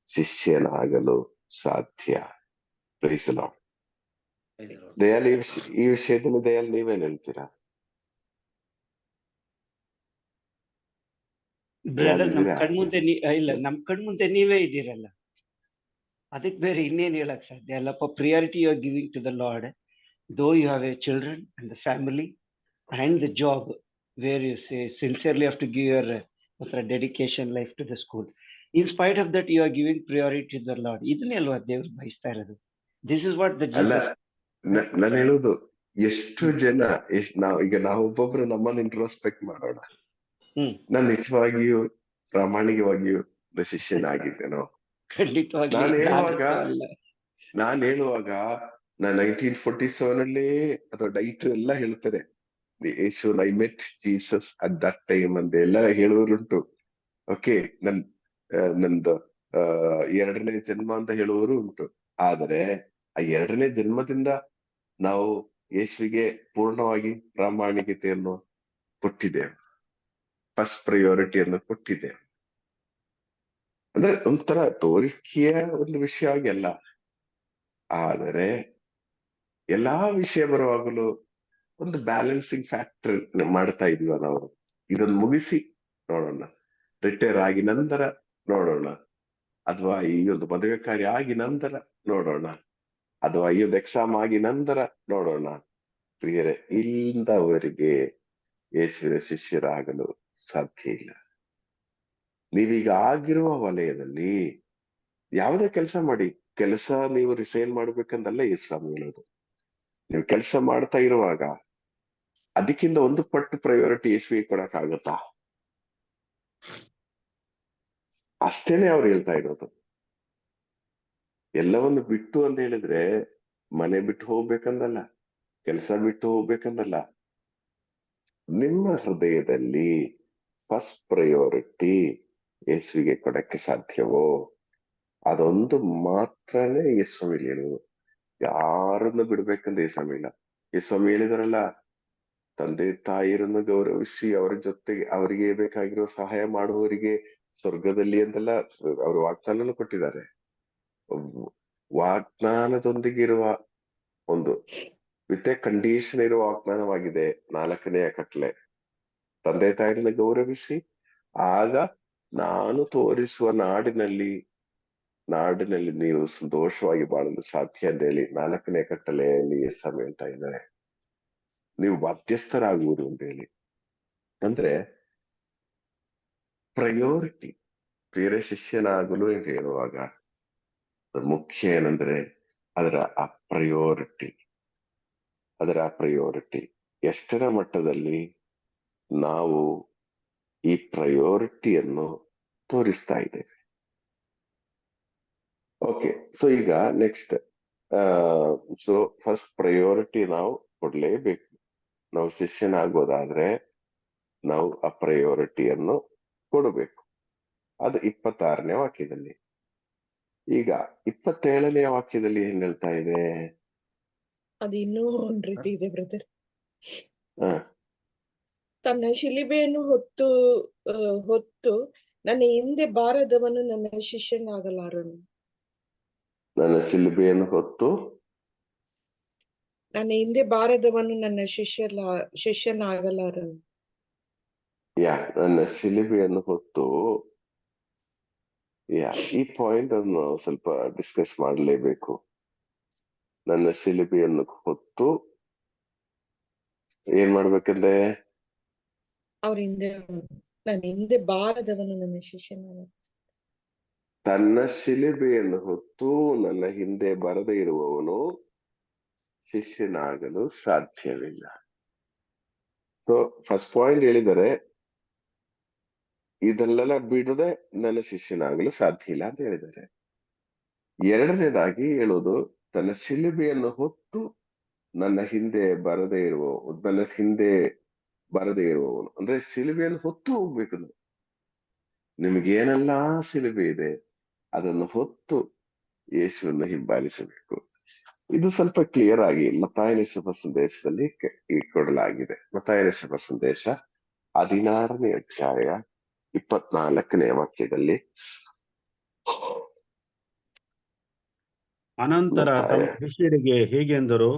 ಶಿಷ್ಯನಾಗಲು ಸಾಧ್ಯ. Price the lord. ದಯಾಲ್ ಈ ವಿಷಯದಲ್ಲಿ ದಯಾಲ್ ನೀವೇನ್ ಹೇಳ್ತೀರಾ? ಬ್ರದರ್, ನಮ್ ಕಣ್ಮುಂದೆ ಇಲ್ಲ, ನಮ್ ಕಣ್ಮುಂದೆ ನೀವೇ ಇದ್ದೀರಲ್ಲ, ಅದಕ್ಕೆ ಬೇರೆ ಇನ್ನೇನ್ ಹೇಳಕ್ ಸಾಧ್ಯ ಅಲ್ಲಪ್ಪ. Priority you are giving to the Lord, though you have a children and the family and the job where you say sincerely have to give your dedication life to the school. In spite of that you are giving priority to the Lord. ಇದನ್ನೇ ಅಲ್ವಾ ದೇವ್ರು ಬಯಸ್ತಾ ಇರೋದು. This is what the Jesus. ನಾನು ಹೇಳುದು, ಎಷ್ಟು ಜನ ನಾವು ಒಬ್ಬೊಬ್ರು ನಮ್ಮನ್ನ ಇಂಟ್ರೋಸ್ಪೆಕ್ಟ್ ಮಾಡೋಣ. ನಾನು ನಿಜವಾಗಿಯೂ ಪ್ರಾಮಾಣಿಕವಾಗಿಯೂ ಶಿಷ್ಯನಾಗಿದ್ದೇನೋ? ಖಂಡಿತವಾಗಿ ನಾನು ಹೇಳುವಾಗ 1947 ಅಲ್ಲಿ ಅಥವಾ ಡೈಟ್ ಎಲ್ಲ ಹೇಳ್ತಾರೆ, I met Jesus at that time ಅಂತ ಎಲ್ಲ ಹೇಳುವರುಂಟು. ಓಕೆ, ನಂದು 2ನೇ ಜನ್ಮ ಅಂತ ಹೇಳುವವರು ಉಂಟು. ಆದರೆ ಆ 2ನೇ ಜನ್ಮದಿಂದ ನಾವು ಯೇಸುವಿಗೆ ಪೂರ್ಣವಾಗಿ ಪ್ರಾಮಾಣಿಕತೆಯನ್ನು ಕೊಟ್ಟಿದ್ದೇವೆ, ಫಸ್ಟ್ ಪ್ರಯಾರಿಟಿಯನ್ನು ಕೊಟ್ಟಿದ್ದೇವೆ. ಅಂದ್ರೆ ಒಂಥರ ತೋರಿಕೆಯ ಒಂದು ವಿಷಯವಾಗಿ ಅಲ್ಲ, ಆದರೆ ಎಲ್ಲಾ ವಿಷಯ ಬರುವಾಗಲೂ ಒಂದು ಬ್ಯಾಲೆನ್ಸಿಂಗ್ ಫ್ಯಾಕ್ಟರ್ ಮಾಡ್ತಾ ಇದೀವ ನಾವು. ಇದನ್ನು ಮುಗಿಸಿ ನೋಡೋಣ, ರಿಟೈರ್ ಆಗಿ ನಂತರ ನೋಡೋಣ, ಅಥವಾ ಈ ಒಂದು ಮದುವೆ ಕಾರ್ಯ ಆಗಿ ನಂತರ ನೋಡೋಣ, ಅಥವಾ ಈ ಒಂದು ಎಕ್ಸಾಮ್ ಆಗಿ ನಂತರ ನೋಡೋಣ. ಪ್ರಿಯರೇ, ಇಲ್ಲದವರಿಗೆ ಯೇಸುವಿನ ಶಿಷ್ಯರಾಗಲು ಸಾಧ್ಯ ಇಲ್ಲ. ನೀವೀಗ ಆಗಿರುವ ವಲಯದಲ್ಲಿ ಯಾವುದೇ ಕೆಲಸ ಮಾಡಿ, ಕೆಲಸ ನೀವು ರಿಸೈನ್ ಮಾಡ್ಬೇಕಂದಲ್ಲ ಯೇಸು ಹೇಳೋದು. ನೀವು ಕೆಲಸ ಮಾಡ್ತಾ ಇರುವಾಗ ಅದಕ್ಕಿಂತ ಒಂದು ಪಟ್ಟು ಪ್ರಯಾರಿಟಿ ಯೇಸುವಿಗೆ ಕೊಡಕ್ಕಾಗತ್ತಾ? ಅಷ್ಟೇನೆ ಅವ್ರು ಹೇಳ್ತಾ ಇರೋದು. ಎಲ್ಲವನ್ನು ಬಿಟ್ಟು ಅಂತ ಹೇಳಿದ್ರೆ ಮನೆ ಬಿಟ್ಟು ಹೋಗ್ಬೇಕಂದಲ್ಲ, ಕೆಲಸ ಬಿಟ್ಟು ಹೋಗ್ಬೇಕಂದಲ್ಲ. ನಿಮ್ಮ ಹೃದಯದಲ್ಲಿ ಫಸ್ಟ್ ಪ್ರಯಾರಿಟಿ ಯೇಸುವಿಗೆ ಕೊಡಕ್ಕೆ ಸಾಧ್ಯವೋ ಅದೊಂದು ಮಾತ್ರನೇ ಯೇಸ್ವಾಮಿ ಹೇಳುವುದು. ಯಾರನ್ನು ಬಿಡ್ಬೇಕಂತ ಯೇಸ್ವಾಮಿ ಇಲ್ಲ. ಯೇಸ್ವಾಮಿ ಹೇಳಿದಾರಲ್ಲ, ತಂದೆ ತಾಯಿರನ್ನು ಗೌರವಿಸಿ ಅವರ ಜೊತೆಗೆ ಅವರಿಗೆ ಬೇಕಾಗಿರೋ ಸಹಾಯ ಮಾಡುವವರಿಗೆ ಸ್ವರ್ಗದಲ್ಲಿ ಅಂತೆಲ್ಲ ಅವರು ವಾಗ್ದಾನನು ಕೊಟ್ಟಿದ್ದಾರೆ. ವಾಗ್ದಾನದೊಂದಿಗಿರುವ ಒಂದು ವಿತ್ ಎ ಕಂಡೀಷನ್ ಇರುವ ವಾಗ್ದಾನವಾಗಿದೆ 4ನೆಯ ಕಟ್ಟಳೆ. ತಂದೆ ತಾಯಿರನ್ನು ಗೌರವಿಸಿ, ಆಗ ನಾನು ತೋರಿಸುವ ನಾಡಿನಲ್ಲಿ ನೀವು ಸಂತೋಷವಾಗಿ ಬಾಳಲು ಸಾಧ್ಯ ಅಂತ ಹೇಳಿ 4ನೇ ಕಟ್ಟಳೆಯಲ್ಲಿ ಯೇಸು ಹೇಳ್ತಾ ಇದ್ದಾರೆ. ನೀವು ಬಾಧ್ಯಸ್ಥರಾಗುವುದು ಅಂತ ಹೇಳಿ. ಅಂದ್ರೆ ಪ್ರಯಾರಿಟಿ, ಪ್ರಿಯರ ಶಿಷ್ಯನಾಗಲು ಅಂತ ಹೇಳುವಾಗ ಮುಖ್ಯ ಏನಂದ್ರೆ ಅದರ ಪ್ರಯಾರಿಟಿ ಎಷ್ಟರ ಮಟ್ಟದಲ್ಲಿ ನಾವು ಈ ಪ್ರಯಾರಿಟಿಯನ್ನು ತೋರಿಸ್ತಾ ಇದ್ದೇವೆ. ಓಕೆ, ಸೊ ಈಗ ನೆಕ್ಸ್ಟ್, ಸೊ ಫಸ್ಟ್ ಪ್ರಯಾರಿಟಿ ನಾವು ಕೊಡ್ಲೇಬೇಕು. ನಾವು ಶಿಷ್ಯನಾಗೋದಾದ್ರೆ ನಾವು ಆ ಪ್ರಯಾರಿಟಿಯನ್ನು ಕೊಡಬೇಕು. ಅದು 26ನೇ ವಾಕ್ಯದಲ್ಲಿ. ಈಗ 27ನೇ ವಾಕ್ಯದಲ್ಲಿ ಏನ್ ಹೇಳ್ತಾ ಇದೆ? ಅದು ಇನ್ನೂ ಒಂದ್ ರೀತಿ ಇದೆ ಬ್ರದರ್. ಹ ತನ್ನ ಶಿಲುಬೆಯನ್ನು ಹೊತ್ತು ನನ್ನ ಹಿಂದೆ ಬಾರದವನು ನನ್ನ ಶಿಷ್ಯನಾಗಲಾರನು. ನನ್ನ ಶಿಲುಬೆಯನ್ನು ಹೊತ್ತು ನನ್ನ ಹಿಂದೆ ಬಾರದವನು ನನ್ನ ಶಿಷ್ಯನಾಗಲಾರನು. ನನ್ನ ಶಿಲುಬೆಯನ್ನು ಹೊತ್ತು, ಈ ಪಾಯಿಂಟ್ ಅನ್ನು ಸ್ವಲ್ಪ ಡಿಸ್ಕಸ್ ಮಾಡಲೇಬೇಕು. ನನ್ನ ಶಿಲುಬೆಯನ್ನು ಹೊತ್ತು ಏನ್ ಮಾಡ್ಬೇಕಂದ್ರೆ, ಅವ್ರ ಹಿಂದೆ ನನ್ನ ಹಿಂದೆ ಬಾರದವನು ನನ್ನ ಶಿಷ್ಯನಾಗ. ತನ್ನ ಶಿಲುಬೆಯನ್ನು ಹೊತ್ತು ನನ್ನ ಹಿಂದೆ ಬರದೇ ಇರುವವನು ಶಿಷ್ಯನಾಗಲು ಸಾಧ್ಯವಿಲ್ಲ. ಸೊ ಫಸ್ಟ್ ಪಾಯಿಂಟ್ ಹೇಳಿದರೆ, ಇದೆಲ್ಲ ಬಿಡದೆ ನನ್ನ ಶಿಷ್ಯನಾಗಲು ಸಾಧ್ಯ ಇಲ್ಲ ಅಂತ ಹೇಳಿದ್ದಾರೆ. ಎರಡನೇದಾಗಿ ಹೇಳೋದು, ತನ್ನ ಶಿಲುಬೆಯನ್ನು ಹೊತ್ತು ನನ್ನ ಹಿಂದೆ ಬರದೇ ಇರುವವನು ಅಂದ್ರೆ ಶಿಲುಬೆಯನ್ನು ಹೊತ್ತು ಹೋಗ್ಬೇಕು. ನಿಮಗೇನೆಲ್ಲಾ ಶಿಲುಬೆ ಇದೆ ಅದನ್ನು ಹೊತ್ತು ಯೇಸುವನ್ನು ಹಿಂಬಾಲಿಸಬೇಕು. ಇದು ಸ್ವಲ್ಪ ಕ್ಲಿಯರ್ ಆಗಿ ಮತ್ತಾಯನ ಶುಭ ಸಂದೇಶದಲ್ಲಿ ಕೊಡಲಾಗಿದೆ. ಮತ್ತಾಯನ ಶುಭ ಸಂದೇಶ 16ನೇ ಅಧ್ಯಾಯ 24ನೇ ವಾಕ್ಯದಲ್ಲಿ. ಅನಂತರ ತಮ್ಮ ಶಿಷ್ಯರಿಗೆ ಹೀಗೆಂದರು,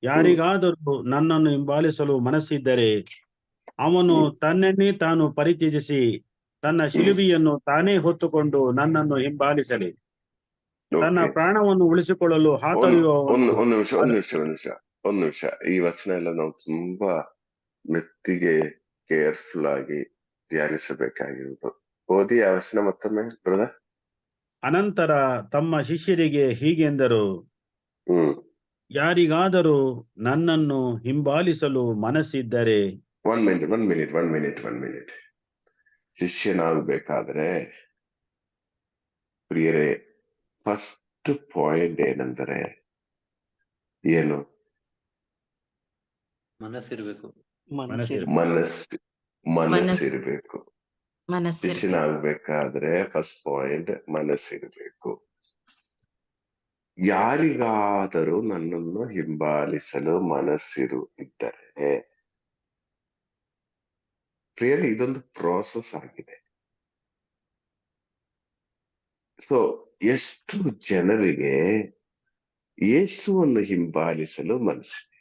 ಯಾರಿಗಾದರೂ ನನ್ನನ್ನು ಹಿಂಬಾಲಿಸಲು ಮನಸ್ಸಿದ್ದರೆ ಅವನು ತನ್ನನ್ನೇ ತಾನು ಪರಿತ್ಯಜಿಸಿ ತನ್ನ ಶಿಲುಬೆಯನ್ನು ತಾನೇ ಹೊತ್ತುಕೊಂಡು ನನ್ನನ್ನು ಹಿಂಬಾಲಿಸಲಿ. ತನ್ನ ಪ್ರಾಣವನ್ನು ಉಳಿಸಿಕೊಳ್ಳಲು ಒಂದು ನಿಮಿಷ. ಈ ವಚನ ಎಲ್ಲ ನಾವು ತುಂಬಾ ಮೆತ್ತಿಗೆ ಕೇರ್ಫುಲ್ ಆಗಿ ಧ್ಯಾನಿಸಬೇಕಾಗಿರುವುದು. ಓದಿ ಆ ವಚನ ಮತ್ತೊಮ್ಮೆ ಬ್ರದರ್. ಅನಂತರ ತಮ್ಮ ಶಿಷ್ಯರಿಗೆ ಹೀಗೆಂದರು, ಯಾರಿಗಾದರೂ ನನ್ನನ್ನು ಹಿಂಬಾಲಿಸಲು ಮನಸ್ಸಿದ್ದರೆ. One minute. ಶಿಷ್ಯನಾಗಬೇಕಾದ್ರೆ ಪ್ರಿಯರೇ, ಫಸ್ಟ್ ಪಾಯಿಂಟ್ ಏನಂದರೆ ಏನು? ಮನಸ್ಸಿರ್ಬೇಕು. ಮನಸ್ಸಿರ್ಬೇಕು. ಶಿಷ್ಯನಾಗಬೇಕಾದ್ರೆ ಫಸ್ಟ್ ಪಾಯಿಂಟ್ ಮನಸ್ಸಿರ್ಬೇಕು. ಯಾರಿಗಾದರೂ ನನ್ನನ್ನು ಹಿಂಬಾಲಿಸಲು ಇದ್ದರೆ, ಪ್ರಿಯರೇ, ಇದೊಂದು ಪ್ರೋಸೆಸ್ ಆಗಿದೆ. ಸೊ ಎಷ್ಟು ಜನರಿಗೆ ಯೇಸುವನ್ನು ಹಿಂಬಾಲಿಸಲು ಮನಸ್ಸಿದೆ?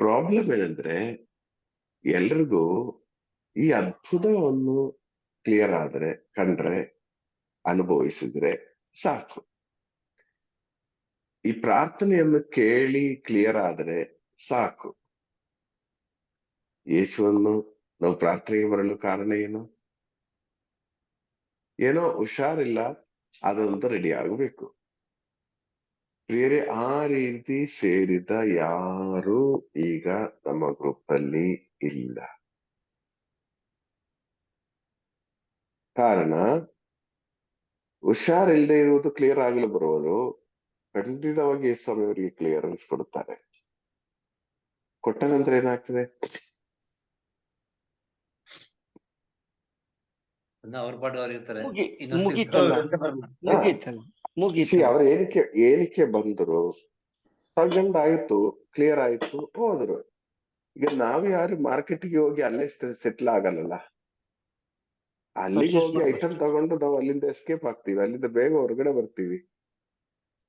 ಪ್ರಾಬ್ಲಮ್ ಏನಂದ್ರೆ, ಎಲ್ರಿಗೂ ಈ ಅದ್ಭುತವನ್ನು ಕ್ಲಿಯರ್ ಆದ್ರೆ, ಕಂಡ್ರೆ, ಅನುಭವಿಸಿದ್ರೆ ಸಾಕು. ಈ ಪ್ರಾರ್ಥನೆಯನ್ನು ಕೇಳಿ ಕ್ಲಿಯರ್ ಆದ್ರೆ ಸಾಕು. ಯೇಸುವನ್ನು ನಾವು ಪ್ರಾರ್ಥನೆಗೆ ಬರಲು ಕಾರಣ ಏನು? ಏನೋ ಹುಷಾರಿಲ್ಲ, ಅದಂತ ರೆಡಿ ಆಗಬೇಕು. ಪ್ರಿಯರೇ, ಆ ರೀತಿ ಸೇರಿದ ಯಾರು ಈಗ ನಮ್ಮ ಗ್ರೂಪ್ ಅಲ್ಲಿ ಇಲ್ಲ. ಕಾರಣ, ಹುಷಾರಿಲ್ಲದೆ ಇರುವುದು ಕ್ಲಿಯರ್ ಆಗಲು ಬರುವರು ಖಂಡಿತವಾಗಿ ಸ್ವಾಮಿ ಅವರಿಗೆ ಕ್ಲಿಯರೆನ್ಸ್ ಕೊಡುತ್ತಾರೆ. ಕೊಟ್ಟ ನಂತರ ಏನಾಗ್ತದೆ? ಅವ್ರ ಪಾಡು ಅವ್ರು ಇರ್ತಾರೆ. ಅವ್ರ ಏನಕ್ಕೆ ಬಂದ್ರು, ತಗೊಂಡಾಯ್ತು, ಕ್ಲಿಯರ್ ಆಯ್ತು, ಹೋದ್ರು. ಈಗ ನಾವು ಯಾರು ಮಾರ್ಕೆಟ್ಗೆ ಹೋಗಿ ಅಲ್ಲೇ ಸೆಟ್ಲ್ ಆಗಲ್ಲ. ಅಲ್ಲಿಗೆ ಹೋಗಿ ಐಟಮ್ ತಗೊಂಡು ನಾವು ಅಲ್ಲಿಂದ ಎಸ್ಕೇಪ್ ಆಗ್ತೀವಿ, ಅಲ್ಲಿಂದ ಬೇಗ ಹೊರಗಡೆ ಬರ್ತೀವಿ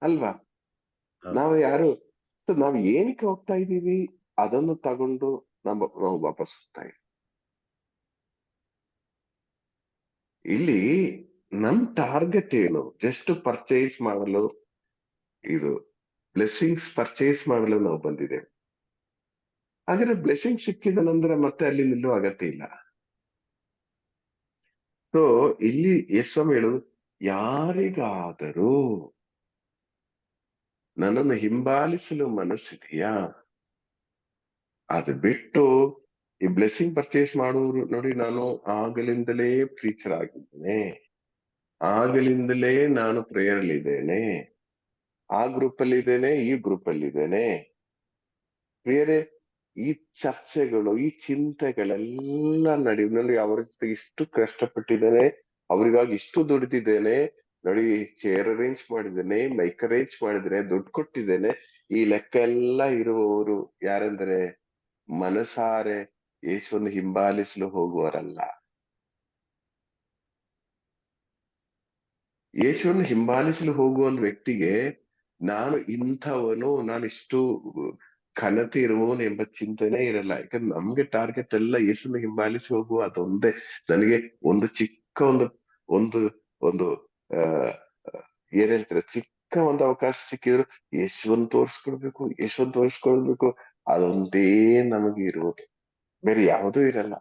ಅಲ್ವಾ? ನಾವು ಯಾರು ನಾವು ಏನಕ್ಕೆ ಹೋಗ್ತಾ ಇದ್ದೀವಿ ಅದನ್ನು ತಗೊಂಡು ನಾವು ವಾಪಸ್ ಹೋಗ್ತಾ ಇದ್ದೀವಿ. ಇಲ್ಲಿ ನಮ್ ಟಾರ್ಗೆಟ್ ಏನು? ಜಸ್ಟ್ ಪರ್ಚೇಸ್ ಮಾಡಲು, ಇದು ಬ್ಲೆಸ್ಸಿಂಗ್ಸ್ ಪರ್ಚೇಸ್ ಮಾಡಲು ನಾವು ಬಂದಿದ್ದೇವೆ. ಹಾಗಾದ್ರೆ ಬ್ಲೆಸ್ಸಿಂಗ್ ಸಿಕ್ಕಿದ ನಂತರ ಮತ್ತೆ ಅಲ್ಲಿ ನಿಲ್ಲುವ ಅಗತ್ಯ ಇಲ್ಲ. ಸೊ ಇಲ್ಲಿ ಯೇಸು ಹೇಳುದು, ಯಾರಿಗಾದರೂ ನನ್ನನ್ನು ಹಿಂಬಾಲಿಸಲು ಮನಸ್ಸಿದೆಯಾ? ಅದು ಬಿಟ್ಟು ಈ ಬ್ಲೆಸ್ಸಿಂಗ್ ಪರ್ಚೇಸ್ ಮಾಡುವರು ನೋಡಿ, ನಾನು ಆಗಲಿಂದಲೇ ಪ್ರೀಚರ್ ಆಗಿದ್ದೇನೆ, ಆಗಲಿಂದಲೇ ನಾನು ಪ್ರೇಯರ್ ಅಲ್ಲಿ ಇದ್ದೇನೆ, ಆ ಗ್ರೂಪ್ ಅಲ್ಲಿ ಇದ್ದೇನೆ, ಈ ಗ್ರೂಪ್ ಅಲ್ಲಿ ಇದ್ದೇನೆ. ಬೇರೆ ಈ ಚರ್ಚೆಗಳು, ಈ ಚಿಂತೆಗಳೆಲ್ಲ ನೋಡಿ, ಅವ್ರ ಜೊತೆ ಇಷ್ಟು ಕಷ್ಟಪಟ್ಟಿದ್ದೇನೆ, ಅವ್ರಿಗಾಗಿ ಇಷ್ಟು ದುಡಿದಿದ್ದೇನೆ ನೋಡಿ, ಚೇರ್ ಅರೇಂಜ್ ಮಾಡಿದ್ದೇನೆ, ಮೈಕ್ ಅರೇಂಜ್ ಮಾಡಿದ್ದೇನೆ, ದುಡ್ಡು ಕೊಟ್ಟಿದ್ದೇನೆ. ಈ ಲೆಕ್ಕ ಎಲ್ಲ ಇರುವವರು ಯಾರೆಂದರೆ ಮನಸಾರೆ ಯೇಸುವನ್ನು ಹಿಂಬಾಲಿಸಲು ಹೋಗುವವರಲ್ಲ. ಯೇಸುವನ್ನು ಹಿಂಬಾಲಿಸಲು ಹೋಗುವ ಒಂದು ವ್ಯಕ್ತಿಗೆ ನಾನು ಇಂಥವನು, ನಾನು ಇಷ್ಟು ಘನತೆ ಇರುವವನು ಎಂಬ ಚಿಂತನೆ ಇರಲ್ಲ. ಯಾಕಂದ್ರೆ ನಮ್ಗೆ ಟಾರ್ಗೆಟ್ ಎಲ್ಲ ಯೇಸುವನ್ನು ಹಿಂಬಾಲಿಸಿ ಹೋಗುವ ಅದೊಂದೇ. ನನಗೆ ಒಂದು ಚಿಕ್ಕ ಒಂದು ಒಂದು ಆ ಏನ್ ಹೇಳ್ತಾರೆ, ಚಿಕ್ಕ ಒಂದು ಅವಕಾಶ ಸಿಕ್ಕಿದ್ರು ಯೇಸುವನ್ನು ತೋರಿಸ್ಕೊಳ್ಬೇಕು, ಅದೊಂದೇ ನಮಗೆ ಇರುವುದು, ಬೇರೆ ಯಾವುದೂ ಇರಲ್ಲ.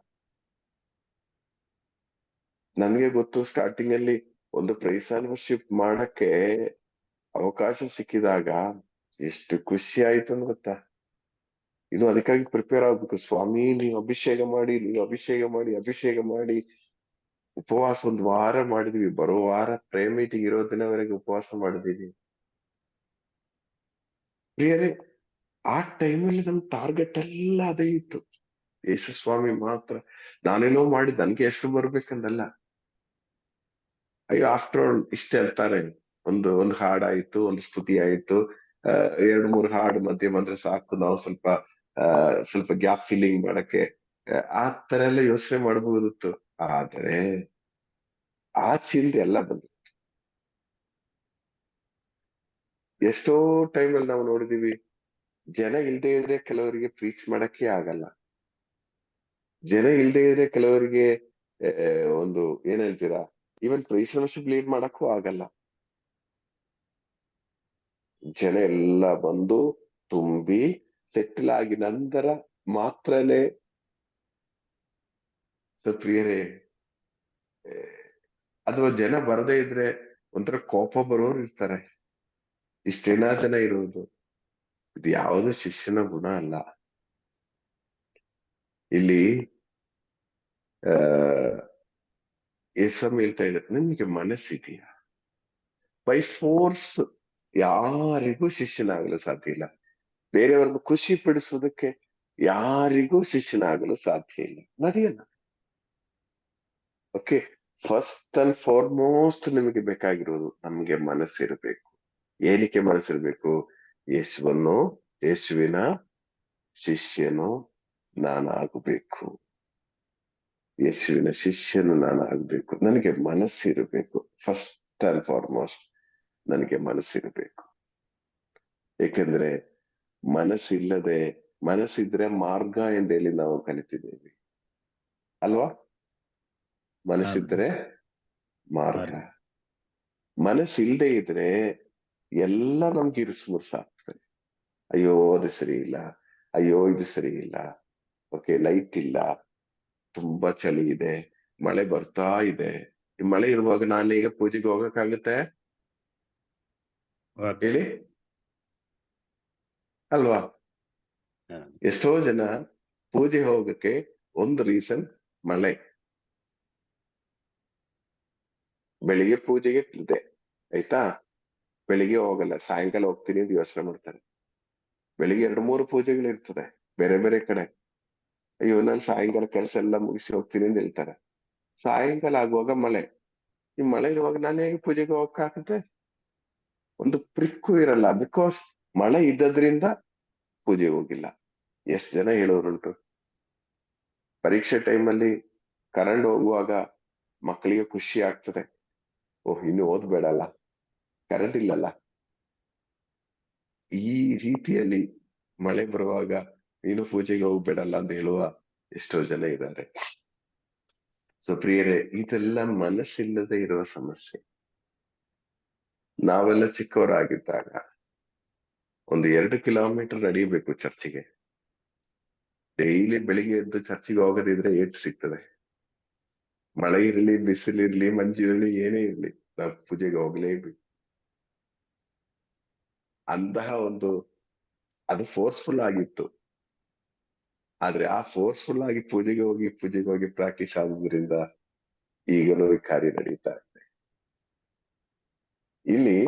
ನನ್ಗೆ ಗೊತ್ತು, ಸ್ಟಾರ್ಟಿಂಗ್ ಅಲ್ಲಿ ಒಂದು ಪ್ರೈಸ್ ಅಂಡ್ ವರ್ಷಿಪ್ ಮಾಡಕ್ಕೆ ಅವಕಾಶ ಸಿಕ್ಕಿದಾಗ ಎಷ್ಟು ಖುಷಿ ಆಯ್ತು ಅಂತ ಗೊತ್ತಾ. ಇನ್ನು ಅದಕ್ಕಾಗಿ ಪ್ರಿಪೇರ್ ಆಗ್ಬೇಕು. ಸ್ವಾಮಿ ನೀವು ಅಭಿಷೇಕ ಮಾಡಿ ಉಪವಾಸ 1 ವಾರ ಮಾಡಿದ್ವಿ. ಬರೋ ವಾರ ಪ್ರೇಯರ್ ಮೀಟಿಂಗ್ ಇರೋ ದಿನವರೆಗೆ ಉಪವಾಸ ಮಾಡಿದೀವಿ. ಬೇರೆ ಆ ಟೈಮಲ್ಲಿ ನಮ್ ಟಾರ್ಗೆಟ್ ಎಲ್ಲ ಅದೇ ಇತ್ತು, ಯೇಸು ಸ್ವಾಮಿ ಮಾತ್ರ. ನಾನೇನೋ ಮಾಡಿ ನನ್ಗೆ ಹೆಸರು ಬರ್ಬೇಕಂದಲ್ಲ. ಅಯ್ಯೋ ಆಫ್ಟರ್ ಆಲ್ ಇಷ್ಟೇ ಅಂತಾರೆ, ಒಂದು ಹಾಡಾಯ್ತು, ಒಂದು ಸ್ತುತಿ ಆಯ್ತು, 2-3 ಹಾಡು ಮಧ್ಯೆ ಬಂದ್ರೆ ಸಾಕು, ನಾವು ಸ್ವಲ್ಪ ಗ್ಯಾಪ್ ಫಿಲ್ಲಿಂಗ್ ಮಾಡಕ್ಕೆ ಆ ತರ ಎಲ್ಲ ಯೋಚನೆ ಮಾಡಬಹುದಿತ್ತು. ಆದರೆ ಆ ಚಿಂತೆ ಎಲ್ಲ ಬಂತು. ಎಷ್ಟೋ ಟೈಮಲ್ಲಿ ನಾವು ನೋಡಿದೀವಿ, ಜನ ಇಲ್ದೇ ಇದ್ರೆ ಕೆಲವರಿಗೆ ಪ್ರೀಚ್ ಮಾಡಕ್ಕೆ ಆಗಲ್ಲ, ಜನ ಇಲ್ದೇ ಇದ್ರೆ ಕೆಲವರಿಗೆ ಒಂದು ಏನ್ ಹೇಳ್ತೀರಾ, ಈವನ್ ಪ್ರೈಸ್ ವರ್ಷಿಪ್ ಲೀಡ್ ಮಾಡಕ್ಕೂ ಆಗಲ್ಲ. ಜನ ಎಲ್ಲ ಬಂದು ತುಂಬಿ ಸೆಟ್ಲ್ ಆಗಿ ನಂತರ ಮಾತ್ರನೇ. ಪ್ರಿಯರೇ, ಅಥವಾ ಜನ ಬರದೇ ಇದ್ರೆ ಒಂಥರ ಕೋಪ ಬರೋರು ಇರ್ತಾರೆ. ಇಷ್ಟೇನಾ ಜನ ಇರುವುದು, ಇದು ಯಾವುದು ಶಿಷ್ಯನ ಗುಣ ಅಲ್ಲ. ಇಲ್ಲಿ ಯೇಸು ಹೇಳ್ತಾ ಇದ್ದಾರೆ, ನಿಮಗೆ ಮನಸ್ಸಿದೆಯಾ? ಬೈ ಫೋರ್ಸ್ ಯಾರಿಗೂ ಶಿಷ್ಯನಾಗಲು ಸಾಧ್ಯ ಇಲ್ಲ. ಬೇರೆಯವ್ರನ್ನು ಖುಷಿ ಪಡಿಸೋದಕ್ಕೆ ಯಾರಿಗೂ ಶಿಷ್ಯನಾಗಲು ಸಾಧ್ಯ ಇಲ್ಲ, ನಡೆಯಲ್ಲ. ಓಕೆ, ಫಸ್ಟ್ ಅಂಡ್ ಫಾರ್ಮೋಸ್ಟ್ ನಿಮಗೆ ಬೇಕಾಗಿರೋದು ನಮ್ಗೆ ಮನಸ್ಸಿರ್ಬೇಕು. ಏನಕ್ಕೆ ಮನಸ್ಸಿರ್ಬೇಕು? ಯೇಸುವಿನ ಶಿಷ್ಯನು ನಾನಾಗಬೇಕು, ಯೇಸುವಿನ ಶಿಷ್ಯನು ನಾನಾಗಬೇಕು. ನನಗೆ ಮನಸ್ಸಿರಬೇಕು. ಫಸ್ಟ್ ಅಂಡ್ ಫಾರ್ಮೋಸ್ಟ್ ನನಗೆ ಮನಸ್ಸಿರಬೇಕು. ಏಕೆಂದ್ರೆ ಮನಸ್ಸಿದ್ರೆ ಮಾರ್ಗ ಎಂದೇಳಿ ನಾವು ಕಲಿತಿದ್ದೇವೆ ಅಲ್ವಾ? ಮನಸ್ಸಿದ್ರೆ ಮಾರ್ಗ. ಮನಸ್ಸಿಲ್ದೆ ಇದ್ರೆ ಎಲ್ಲ ನಮ್ಗೆ ಇರಿಸುಮುರ್ಸಾಗ್ತದೆ. ಅಯ್ಯೋ ಅದು ಸರಿ ಇಲ್ಲ, ಅಯ್ಯೋ ಇದು ಸರಿ ಇಲ್ಲ, ಓಕೆ ಲೈಟ್ ಇಲ್ಲ, ತುಂಬಾ ಚಳಿ ಇದೆ, ಮಳೆ ಬರ್ತಾ ಇದೆ. ಈ ಮಳೆ ಇರುವಾಗ ನಾನೀಗ ಪೂಜೆಗೆ ಹೋಗಕ್ಕಾಗುತ್ತೆ ಹೇಳಿ? ಅಲ್ವಾ? ಎಷ್ಟೋ ಜನ ಪೂಜೆ ಹೋಗಕ್ಕೆ ಒಂದು ರೀಸನ್ ಮಳೆ. ಬೆಳಿಗ್ಗೆ ಪೂಜೆಗೆ ಇದೆ ಆಯ್ತಾ, ಬೆಳಿಗ್ಗೆ ಹೋಗಲ್ಲ, ಸಾಯಂಕಾಲ ಹೋಗ್ತೀನಿ ಅಂತ ಯೋಚನೆ ಮಾಡ್ತಾರೆ. ಬೆಳಿಗ್ಗೆ 2-3 ಪೂಜೆಗಳು ಇರ್ತದೆ ಬೇರೆ ಬೇರೆ ಕಡೆ. ಅಯ್ಯೋ ನಾನು ಸಾಯಂಕಾಲ ಕೆಲಸ ಎಲ್ಲ ಮುಗಿಸಿ ಹೋಗ್ತೀನಿ ಅಂತ ಹೇಳ್ತಾರೆ. ಸಾಯಂಕಾಲ ಆಗುವಾಗ ಮಳೆ. ಈ ಮಳೆ ಇರುವಾಗ ನಾನು ಹೇಗೆ ಪೂಜೆಗೆ ಹೋಗಕ್ಕಾಗುತ್ತೆ? ಒಂದು ಪ್ರಿಕ್ಕು ಇರಲ್ಲ. ಬಿಕಾಸ್ ಮಳೆ ಇದ್ದದ್ರಿಂದ ಪೂಜೆಗೆ ಹೋಗಿಲ್ಲ. ಎಷ್ಟ್ ಜನ ಹೇಳೋರುಂಟು. ಪರೀಕ್ಷೆ ಟೈಮಲ್ಲಿ ಕರೆಂಟ್ ಹೋಗುವಾಗ ಮಕ್ಕಳಿಗೆ ಖುಷಿ ಆಗ್ತದೆ, ಓಹ್ ಇನ್ನು ಓದ್ಬೇಡಲ್ಲ, ಕರೆಂಟ್ ಇಲ್ಲಲ್ಲ. ಈ ರೀತಿಯಲ್ಲಿ ಮಳೆ ಬರುವಾಗ ನೀನು ಪೂಜೆಗೆ ಹೋಗ್ಬೇಡಲ್ಲ ಅಂತ ಹೇಳುವ ಎಷ್ಟೋ ಜನ ಇದ್ದಾರೆ. ಸೊ ಪ್ರಿಯರೇ, ಇದೆಲ್ಲ ಮನಸ್ಸಿಲ್ಲದೆ ಇರುವ ಸಮಸ್ಯೆ. ನಾವೆಲ್ಲ ಚಿಕ್ಕವರಾಗಿದ್ದಾಗ 1-2 ಕಿಲೋಮೀಟರ್ ನಡೀಬೇಕು ಚರ್ಚಿಗೆ. ಡೈಲಿ ಬೆಳಿಗ್ಗೆ ಎದ್ದು ಚರ್ಚಿಗೆ ಹೋಗದಿದ್ರೆ ಏಟ್ ಸಿಗ್ತದೆ. ಮಳೆ ಇರಲಿ, ಬಿಸಿಲಿರ್ಲಿ, ಮಂಜಿರಲಿ, ಏನೇ ಇರ್ಲಿ, ನಾವು ಪೂಜೆಗೆ ಹೋಗ್ಲೇಬೇಕು. ಅಂತಹ ಅದು ಫೋರ್ಸ್ಫುಲ್ ಆಗಿತ್ತು. ಆದ್ರೆ ಆ ಫೋರ್ಸ್ಫುಲ್ ಆಗಿ ಪೂಜೆಗೆ ಹೋಗಿ ಪ್ರಾಕ್ಟೀಸ್ ಆಗೋದ್ರಿಂದ ಈಗಲೂ ಈ ಕಾರ್ಯ ನಡೀತಾ ಇದೆ. ಇಲ್ಲಿ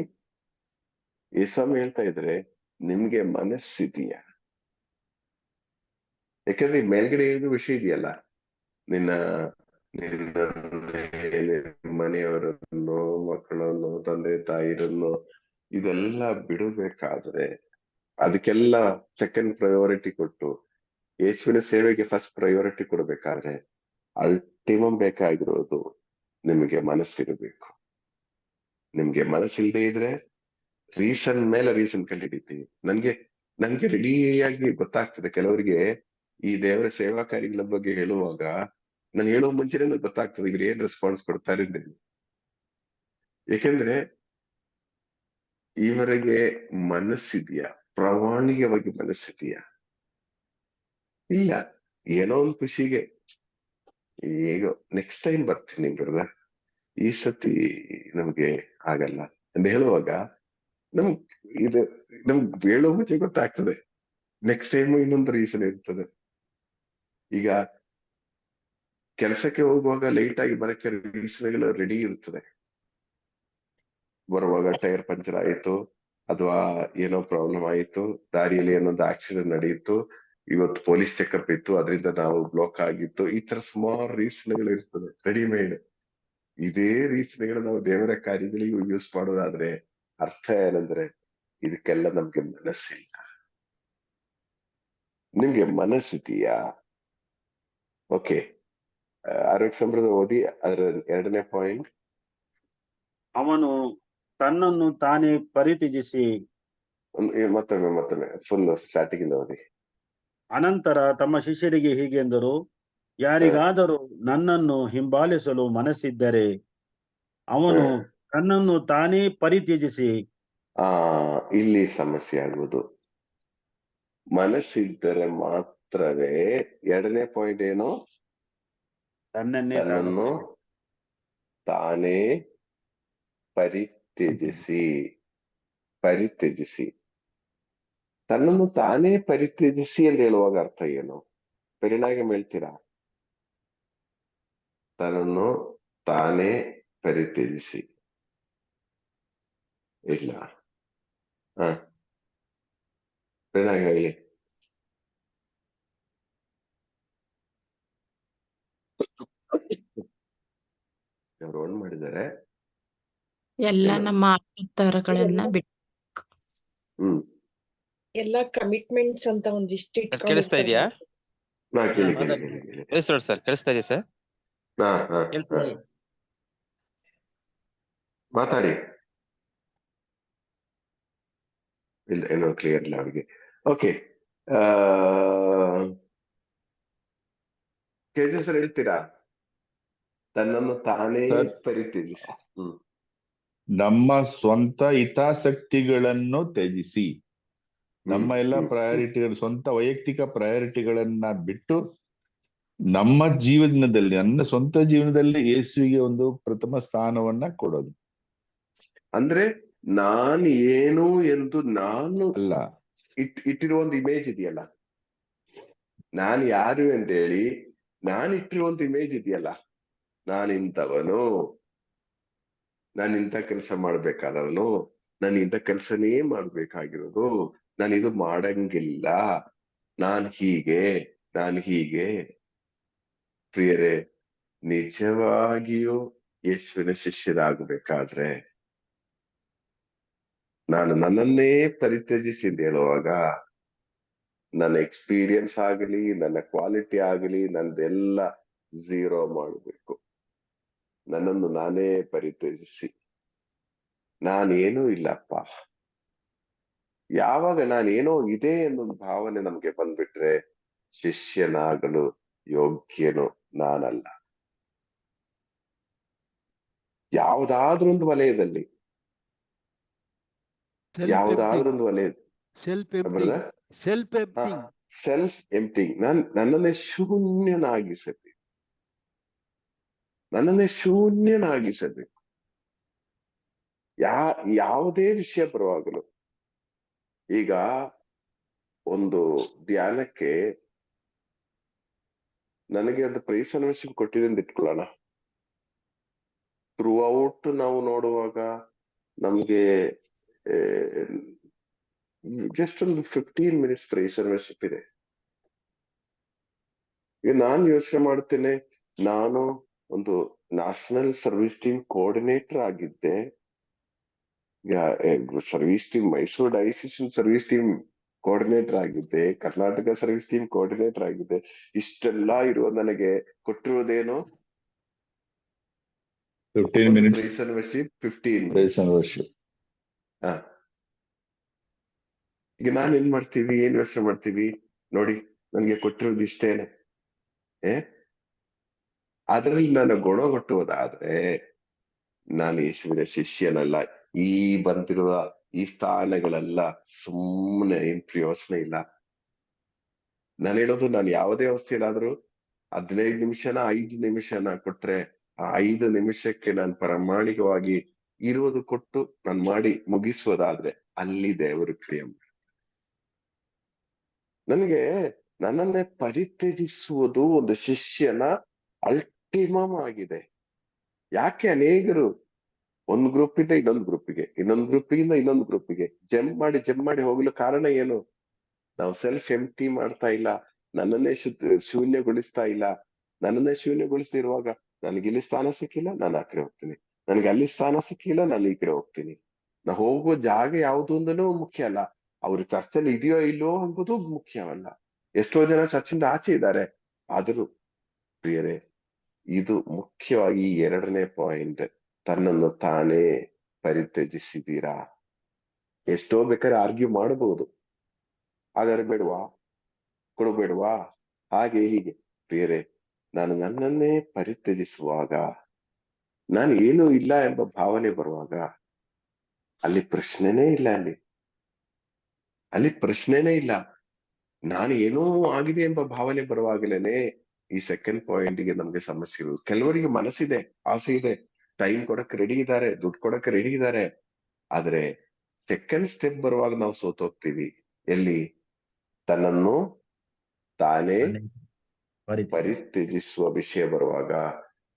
ಯೇಸ್ವಾಮಿ ಹೇಳ್ತಾ ಇದ್ರೆ ನಿಮ್ಗೆ ಮನಸ್ಸಿದೆಯಾ? ಯಾಕಂದ್ರೆ ಮೇಲ್ಗಡೆ ಏನು ವಿಷಯ ಇದೆಯಲ್ಲ, ನಿನ್ನ ಮನೆಯವರನ್ನು, ಮಕ್ಕಳನ್ನು, ತಂದೆ ತಾಯಿರನ್ನು ಇದೆಲ್ಲ ಬಿಡಬೇಕಾದ್ರೆ ಅದಕ್ಕೆಲ್ಲ ಸೆಕೆಂಡ್ ಪ್ರಯಾರಿಟಿ ಕೊಟ್ಟು ಯೇಸುವಿನ ಸೇವೆಗೆ ಫಸ್ಟ್ ಪ್ರಯಾರಿಟಿ ಕೊಡ್ಬೇಕಾದ್ರೆ ಅಲ್ಟಿಮಮ್ ಬೇಕಾಗಿರೋದು ನಿಮಗೆ ಮನಸ್ಸಿರಬೇಕು. ನಿಮ್ಗೆ ಮನಸ್ಸಿಲ್ದೇ ಇದ್ರೆ ರೀಸನ್ ಮೇಲೆ ರೀಸನ್ ಕಂಡುಹಿಡಿತೀವಿ. ನನ್ಗೆ ರೆಡಿಯಾಗಿ ಗೊತ್ತಾಗ್ತದೆ. ಕೆಲವರಿಗೆ ಈ ದೇವರ ಸೇವಾ ಕಾರ್ಯಗಳ ಬಗ್ಗೆ ಹೇಳುವಾಗ ನಾನು ಹೇಳುವ ಮುಂಚೆನೆ ಗೊತ್ತಾಗ್ತದೆ ಇವ್ರು ಏನ್ ರೆಸ್ಪಾನ್ಸ್ ಕೊಡ್ತಾರೆ ಅಂತ. ಯಾಕೆಂದ್ರೆ ಇವರಿಗೆ ಮನಸ್ಸಿದೆಯಾ? ಪ್ರಾಮಾಣಿಕವಾಗಿ ಮನಸ್ಸಿದೆಯಾ? ಇಲ್ಲ, ಏನೋ ಒಂದು ಖುಷಿಗೆ ಹೇಗೋ ನೆಕ್ಸ್ಟ್ ಟೈಮ್ ಬರ್ತೀನಿ ಬ್ರದರ್, ಈ ಸತಿ ನಮ್ಗೆ ಆಗಲ್ಲ ಅಂತ ಹೇಳುವಾಗ ನಮ್ಗೆ ಹೇಳೋ ಮುಂಚೆ ಗೊತ್ತಾಗ್ತದೆ ನೆಕ್ಸ್ಟ್ ಟೈಮ್ ಇನ್ನೊಂದು ರೀಸನ್ ಇರ್ತದೆ. ಈಗ ಕೆಲಸಕ್ಕೆ ಹೋಗುವಾಗ ಲೇಟ್ ಆಗಿ ಬರಕ್ಕೆ ರೀಸನ್ಗಳು ರೆಡಿ ಇರ್ತದೆ. ಬರುವಾಗ ಟೈರ್ ಪಂಚರ್ ಆಯಿತು, ಅಥವಾ ಏನೋ ಪ್ರಾಬ್ಲಮ್ ಆಯಿತು, ದಾರಿಯಲ್ಲಿ ಏನೊಂದು ಆಕ್ಸಿಡೆಂಟ್ ನಡೆಯಿತು, ಇವತ್ತು ಪೊಲೀಸ್ ಚೆಕಪ್ ಇತ್ತು ಅದರಿಂದ ನಾವು ಬ್ಲಾಕ್ ಆಗಿತ್ತು. ಈ ತರ ಸುಮಾರು ರೀಸನ್ಗಳು ಇರ್ತದೆ ರೆಡಿಮೇಡ್. ಇದೇ ರೀಸನ್ಗಳು ನಾವು ದೇವರ ಕಾರ್ಯಗಳಿಗೂ ಯೂಸ್ ಮಾಡೋದಾದ್ರೆ ಅರ್ಥ ಏನಂದ್ರೆ ಇದಕ್ಕೆಲ್ಲ ನಮ್ಗೆ ಮನಸ್ಸಿಲ್ಲ. ನಿಮ್ಗೆ ಮನಸ್ಸಿದೆಯಾ? ಓಕೆ, ಆರೋಗ್ಯ ಸಂಪ್ರದಾಯ ಓದಿ ಅದರ 2ನೇ ಪಾಯಿಂಟ್. ಅವನು ತನ್ನನ್ನು ತಾನೇ ಪರಿತ್ಯಜಿಸಿ ಮತ್ತೊಮ್ಮೆ ಫುಲ್ ಸ್ಟಾರ್ಟಿಂಗ್ ಇಂದ ಓದಿ. ಅನಂತರ ತಮ್ಮ ಶಿಷ್ಯರಿಗೆ ಹೀಗೆಂದರು, ಯಾರಿಗಾದರೂ ನನ್ನನ್ನು ಹಿಂಬಾಲಿಸಲು ಮನಸ್ಸಿದ್ದರೆ ಅವನು ತನ್ನನ್ನು ತಾನೇ ಪರಿತ್ಯಜಿಸಿ. ಇಲ್ಲಿ ಸಮಸ್ಯೆ ಆಗುವುದು. ಮನಸ್ಸಿದ್ದರೆ ಮಾತ್ರವೇ. 2ನೇ ಪಾಯಿಂಟ್ ಏನು? ತನ್ನನ್ನು ತಾನೇ ಪರಿತ್ಯಜಿಸಿ. ತನ್ನನ್ನು ತಾನೇ ಪರಿತ್ಯಜಿಸಿ ಅಂತ ಹೇಳುವಾಗ ಅರ್ಥ ಏನು? ಪರಿಣಾಮ ಹೇಳ್ತೀರಾ? ತನ್ನನ್ನು ತಾನೇ ಪರಿತ್ಯಜಿಸಿ ಇಲ್ಲ. ಪರಿಣಾಮ ಹೇಳಿ. ಅವ್ರು ಓನ್ ಮಾಡಿದ್ದಾರೆ. ಎಲ್ಲ ನಮ್ಮ ಆತ್ಮತರಗಳನ್ನ ಬಿಟ್ಟು ಎಲ್ಲಾ ಕಮಿಟ್ಮೆಂಟ್ಸ್ ಅಂತ ಒಂದಿಷ್ಟು ಕೇಳಿಸ್ತಾ ಇದೆಯಾ? ಕೇಳಿ ಸರ್ ಕೇಳಿಸ್ತಾ ಇದೆಯಾ ಸರ್? ಮಾತಾಡಿ. ಇಲ್ಲ ಏನೋ ಕ್ಲಿಯರ್ ಇಲ್ಲ ಅವ್ರಿಗೆ. ಓಕೆ, ಕೇಜ್ ಸರ್ ಹೇಳ್ತೀರಾ? ತನ್ನನ್ನು ತಾನೇ ಪರಿತ್ಯಜಿಸಿ. ನಮ್ಮ ಸ್ವಂತ ಹಿತಾಸಕ್ತಿಗಳನ್ನು ತ್ಯಜಿಸಿ, ನಮ್ಮ ಎಲ್ಲ ಪ್ರಯಾರಿಟಿಗಳು, ಸ್ವಂತ ವೈಯಕ್ತಿಕ ಪ್ರಯಾರಿಟಿಗಳನ್ನ ಬಿಟ್ಟು ನಮ್ಮ ಜೀವನದಲ್ಲಿ, ನನ್ನ ಸ್ವಂತ ಜೀವನದಲ್ಲಿ ಯೇಸುವಿಗೆ ಒಂದು ಪ್ರಥಮ ಸ್ಥಾನವನ್ನ ಕೊಡೋದು. ಅಂದ್ರೆ ನಾನು ಏನು ಎಂದು ನಾನು ಅಲ್ಲ, ಇಟ್ಟಿರುವ ಒಂದು ಇಮೇಜ್ ಇದೆಯಲ್ಲ, ನಾನು ಯಾರು ಅಂತ ಹೇಳಿ ನಾನು ಇಟ್ಟಿರುವ ಒಂದು ಇಮೇಜ್ ಇದೆಯಲ್ಲ, ನಾನಿಂತವನು, ನಾನು ಇಂಥ ಕೆಲಸ ಮಾಡ್ಬೇಕಾದವನು, ನಾನು ಇಂಥ ಕೆಲಸನೇ ಮಾಡ್ಬೇಕಾಗಿರೋದು, ನಾನು ಇದು ಮಾಡಂಗಿಲ್ಲ, ನಾನು ಹೀಗೆ. ಪ್ರಿಯರೇ, ನಿಜವಾಗಿಯೂ ಯೇಸುವಿನ ಶಿಷ್ಯರಾಗಬೇಕಾದ್ರೆ ನಾನು ನನ್ನನ್ನೇ ಪರಿತ್ಯಜಿಸಿ ಅಂತ ಹೇಳುವಾಗ ನನ್ನ ಎಕ್ಸ್ಪೀರಿಯನ್ಸ್ ಆಗಲಿ, ನನ್ನ ಕ್ವಾಲಿಟಿ ಆಗಲಿ, ನಂದೆಲ್ಲ ಝೀರೋ ಮಾಡಬೇಕು. ನನ್ನನ್ನು ನಾನೇ ಪರಿತ್ಯಜಿಸಿ, ನಾನೇನೂ ಇಲ್ಲಪ್ಪ. ಯಾವಾಗ ನಾನೇನೋ ಇದೆ ಅನ್ನೋ ಭಾವನೆ ನಮ್ಗೆ ಬಂದ್ಬಿಟ್ರೆ ಶಿಷ್ಯನಾಗಲು ಯೋಗ್ಯನು ನಾನಲ್ಲ. ಯಾವುದಾದ್ರೂ ಒಂದು ವಲಯದಲ್ಲಿ, ಸೆಲ್ಫ್ ಎಂಪ್ಟಿಂಗ್, ನನ್ನನ್ನೇ ಶೂನ್ಯನಾಗಿಸಬೇಕು. ಯಾವುದೇ ವಿಷಯ ಬರುವಾಗಲು, ಈಗ ಒಂದು ಧ್ಯಾನಕ್ಕೆ ನನಗೆ ಅದು ಪ್ರೈಸ್ ಅನ್ವೇಷನ್ ಕೊಟ್ಟಿದೆ ಅಂತ ಇಟ್ಕೊಳ್ಳೋಣ. ಥ್ರೂ ಔಟ್ ನಾವು ನೋಡುವಾಗ ನಮ್ಗೆ ಜಸ್ಟ್ ಒಂದು 15 ಮಿನಿಟ್ಸ್ ಪ್ರೈಸ್ ಅನ್ವೇಷನ್ ಇದೆ. ಈಗ ನಾನು ಯೋಚನೆ ಮಾಡ್ತೇನೆ, ನಾನು ಒಂದು ನ್ಯಾಷನಲ್ ಸರ್ವಿಸ್ ಟೀಮ್ ಕೋಆರ್ಡಿನೇಟರ್ ಆಗಿದ್ದೆ. Service team Mysuru diocesan service team coordinator ಆಗಿದ್ದೆ, ಕರ್ನಾಟಕ ಸರ್ವಿಸ್ ಟೀಮ್ ಕೋಆರ್ಡಿನೇಟರ್ ಆಗಿದ್ದೆ. ಇಷ್ಟೆಲ್ಲ ಇರುವ ನನಗೆ ಕೊಟ್ಟಿರುವುದೇನು 15 ಮಿನಿಟ್ಸ್ ಪ್ರೈಸ್ ಅನ್ವೇಷನ್ 15 ಪ್ರೈಸ್ ಅನ್ವೇಷನ್. ಹಾ, ಈಗ ನಾನ್ ಏನ್ ಮಾಡ್ತೀವಿ, ಏನ್ ಯೋಚನೆ ಮಾಡ್ತೀವಿ ನೋಡಿ, ನನ್ಗೆ ಕೊಟ್ಟಿರೋದು ಇಷ್ಟೇನೆ. ಅದ್ರಲ್ಲಿ ನಾನು ಗುಣಗೊಟ್ಟುವುದಾದ್ರೆ ನಾನು ಯೇಸುವಿನ ಶಿಷ್ಯನಲ್ಲ. ಈ ಬಂದಿರುವ ಈ ಸ್ಥಾನಗಳೆಲ್ಲ ಸುಮ್ಮನೆ ಏನ್ ಪ್ರಯೋಜನ ಇಲ್ಲ. ನಾನು ಹೇಳೋದು, ನಾನು ಯಾವುದೇ ಅವಸ್ಥೆಯಲ್ಲಾದ್ರೂ 15 ನಿಮಿಷನ 5 ನಿಮಿಷನ ಕೊಟ್ರೆ ಆ 5 ನಿಮಿಷಕ್ಕೆ ನಾನು ಪ್ರಾಮಾಣಿಕವಾಗಿ ಇರುವುದು ಕೊಟ್ಟು ನಾನು ಮಾಡಿ ಮುಗಿಸುವುದಾದ್ರೆ ಅಲ್ಲಿ ದೇವರು ಕ್ರಿಯೆ ಮಾಡ್ತಾರೆ. ನನಗೆ ನನ್ನನ್ನೇ ಪರಿತ್ಯಜಿಸುವುದು ಒಂದು ಶಿಷ್ಯನ ಅಲ್ಟಿಮಮ್ ಆಗಿದೆ. ಯಾಕೆ ಅನೇಕರು ಒಂದು ಗ್ರೂಪ್ ಇಂದ ಇನ್ನೊಂದು ಗ್ರೂಪಿಗೆ, ಇನ್ನೊಂದು ಗ್ರೂಪಿಂದ ಇನ್ನೊಂದು ಗ್ರೂಪಿಗೆ ಜಂಪ್ ಮಾಡಿ ಹೋಗಲು ಕಾರಣ ಏನು? ನಾವು ಸೆಲ್ಫ್ ಎಂಟಿ ಮಾಡ್ತಾ ಇಲ್ಲ, ನನ್ನನ್ನೇ ಶೂನ್ಯಗೊಳಿಸ್ತಾ ಇಲ್ಲ. ನನ್ನನ್ನೇ ಶೂನ್ಯಗೊಳಿಸ್ತಿರುವಾಗ ನನಗೆ ಇಲ್ಲಿ ಸ್ಥಾನ ಸಿಕ್ಕಿಲ್ಲ, ನಾನು ಆ ಕಡೆ ಹೋಗ್ತೀನಿ. ನನಗೆ ಅಲ್ಲಿ ಸ್ಥಾನ ಸಿಕ್ಕಿಲ್ಲ, ನಾನು ಈ ಕಡೆ ಹೋಗ್ತೀನಿ. ನಾ ಹೋಗುವ ಜಾಗ ಯಾವುದು ಅಂದನೂ ಮುಖ್ಯ ಅಲ್ಲ, ಅವ್ರ ಚರ್ಚಲ್ಲಿ ಇದೆಯೋ ಇಲ್ಲೋ ಎಂಬುದು ಮುಖ್ಯವಲ್ಲ. ಎಷ್ಟೋ ಜನ ಚರ್ಚಿಂದ ಆಚೆ ಇದ್ದಾರೆ. ಆದರೂ ಪ್ರಿಯರೇ, ಇದು ಮುಖ್ಯವಾಗಿ 2ನೇ ಪಾಯಿಂಟ್, ತನ್ನನ್ನು ತಾನೇ ಪರಿತ್ಯಜಿಸಿದ್ದೀರಾ. ಎಷ್ಟೋ ಬೇಕಾದ್ರೆ ಆರ್ಗ್ಯೂ ಮಾಡಬಹುದು, ಹಾಗಾದ್ರೆ ಬೇಡವಾ, ಕೊಡಬೇಡವಾ, ಹಾಗೆ ಹೀಗೆ. ಪ್ರಿಯರೇ, ನಾನು ನನ್ನನ್ನೇ ಪರಿತ್ಯಜಿಸುವಾಗ, ನಾನು ಏನೂ ಇಲ್ಲ ಎಂಬ ಭಾವನೆ ಬರುವಾಗ ಅಲ್ಲಿ ಪ್ರಶ್ನೆನೇ ಇಲ್ಲ. ಅಲ್ಲಿ ಪ್ರಶ್ನೆನೇ ಇಲ್ಲ. ನಾನು ಏನೋ ಆಗಿದೆ ಎಂಬ ಭಾವನೆ ಬರುವಾಗಲೇನೆ ಈ ಸೆಕೆಂಡ್ ಪಾಯಿಂಟ್ಗೆ ನಮ್ಗೆ ಸಮಸ್ಯೆ ಇರುವುದು. ಕೆಲವರಿಗೆ ಮನಸ್ಸಿದೆ, ಆಸೆ ಇದೆ, ಟೈಮ್ ಕೊಡಕ್ ರೆಡಿ ಇದ್ದಾರೆ, ದುಡ್ಡು ಕೊಡಕ್ ರೆಡಿ ಇದ್ದಾರೆ. ಆದ್ರೆ ಸೆಕೆಂಡ್ ಸ್ಟೆಪ್ ಬರುವಾಗ ನಾವು ಸೋತೋಗ್ತೀವಿ. ಎಲ್ಲಿ? ತನ್ನನ್ನು ತಾನೇ ಪರಿತ್ಯಜಿಸುವ ವಿಷಯ ಬರುವಾಗ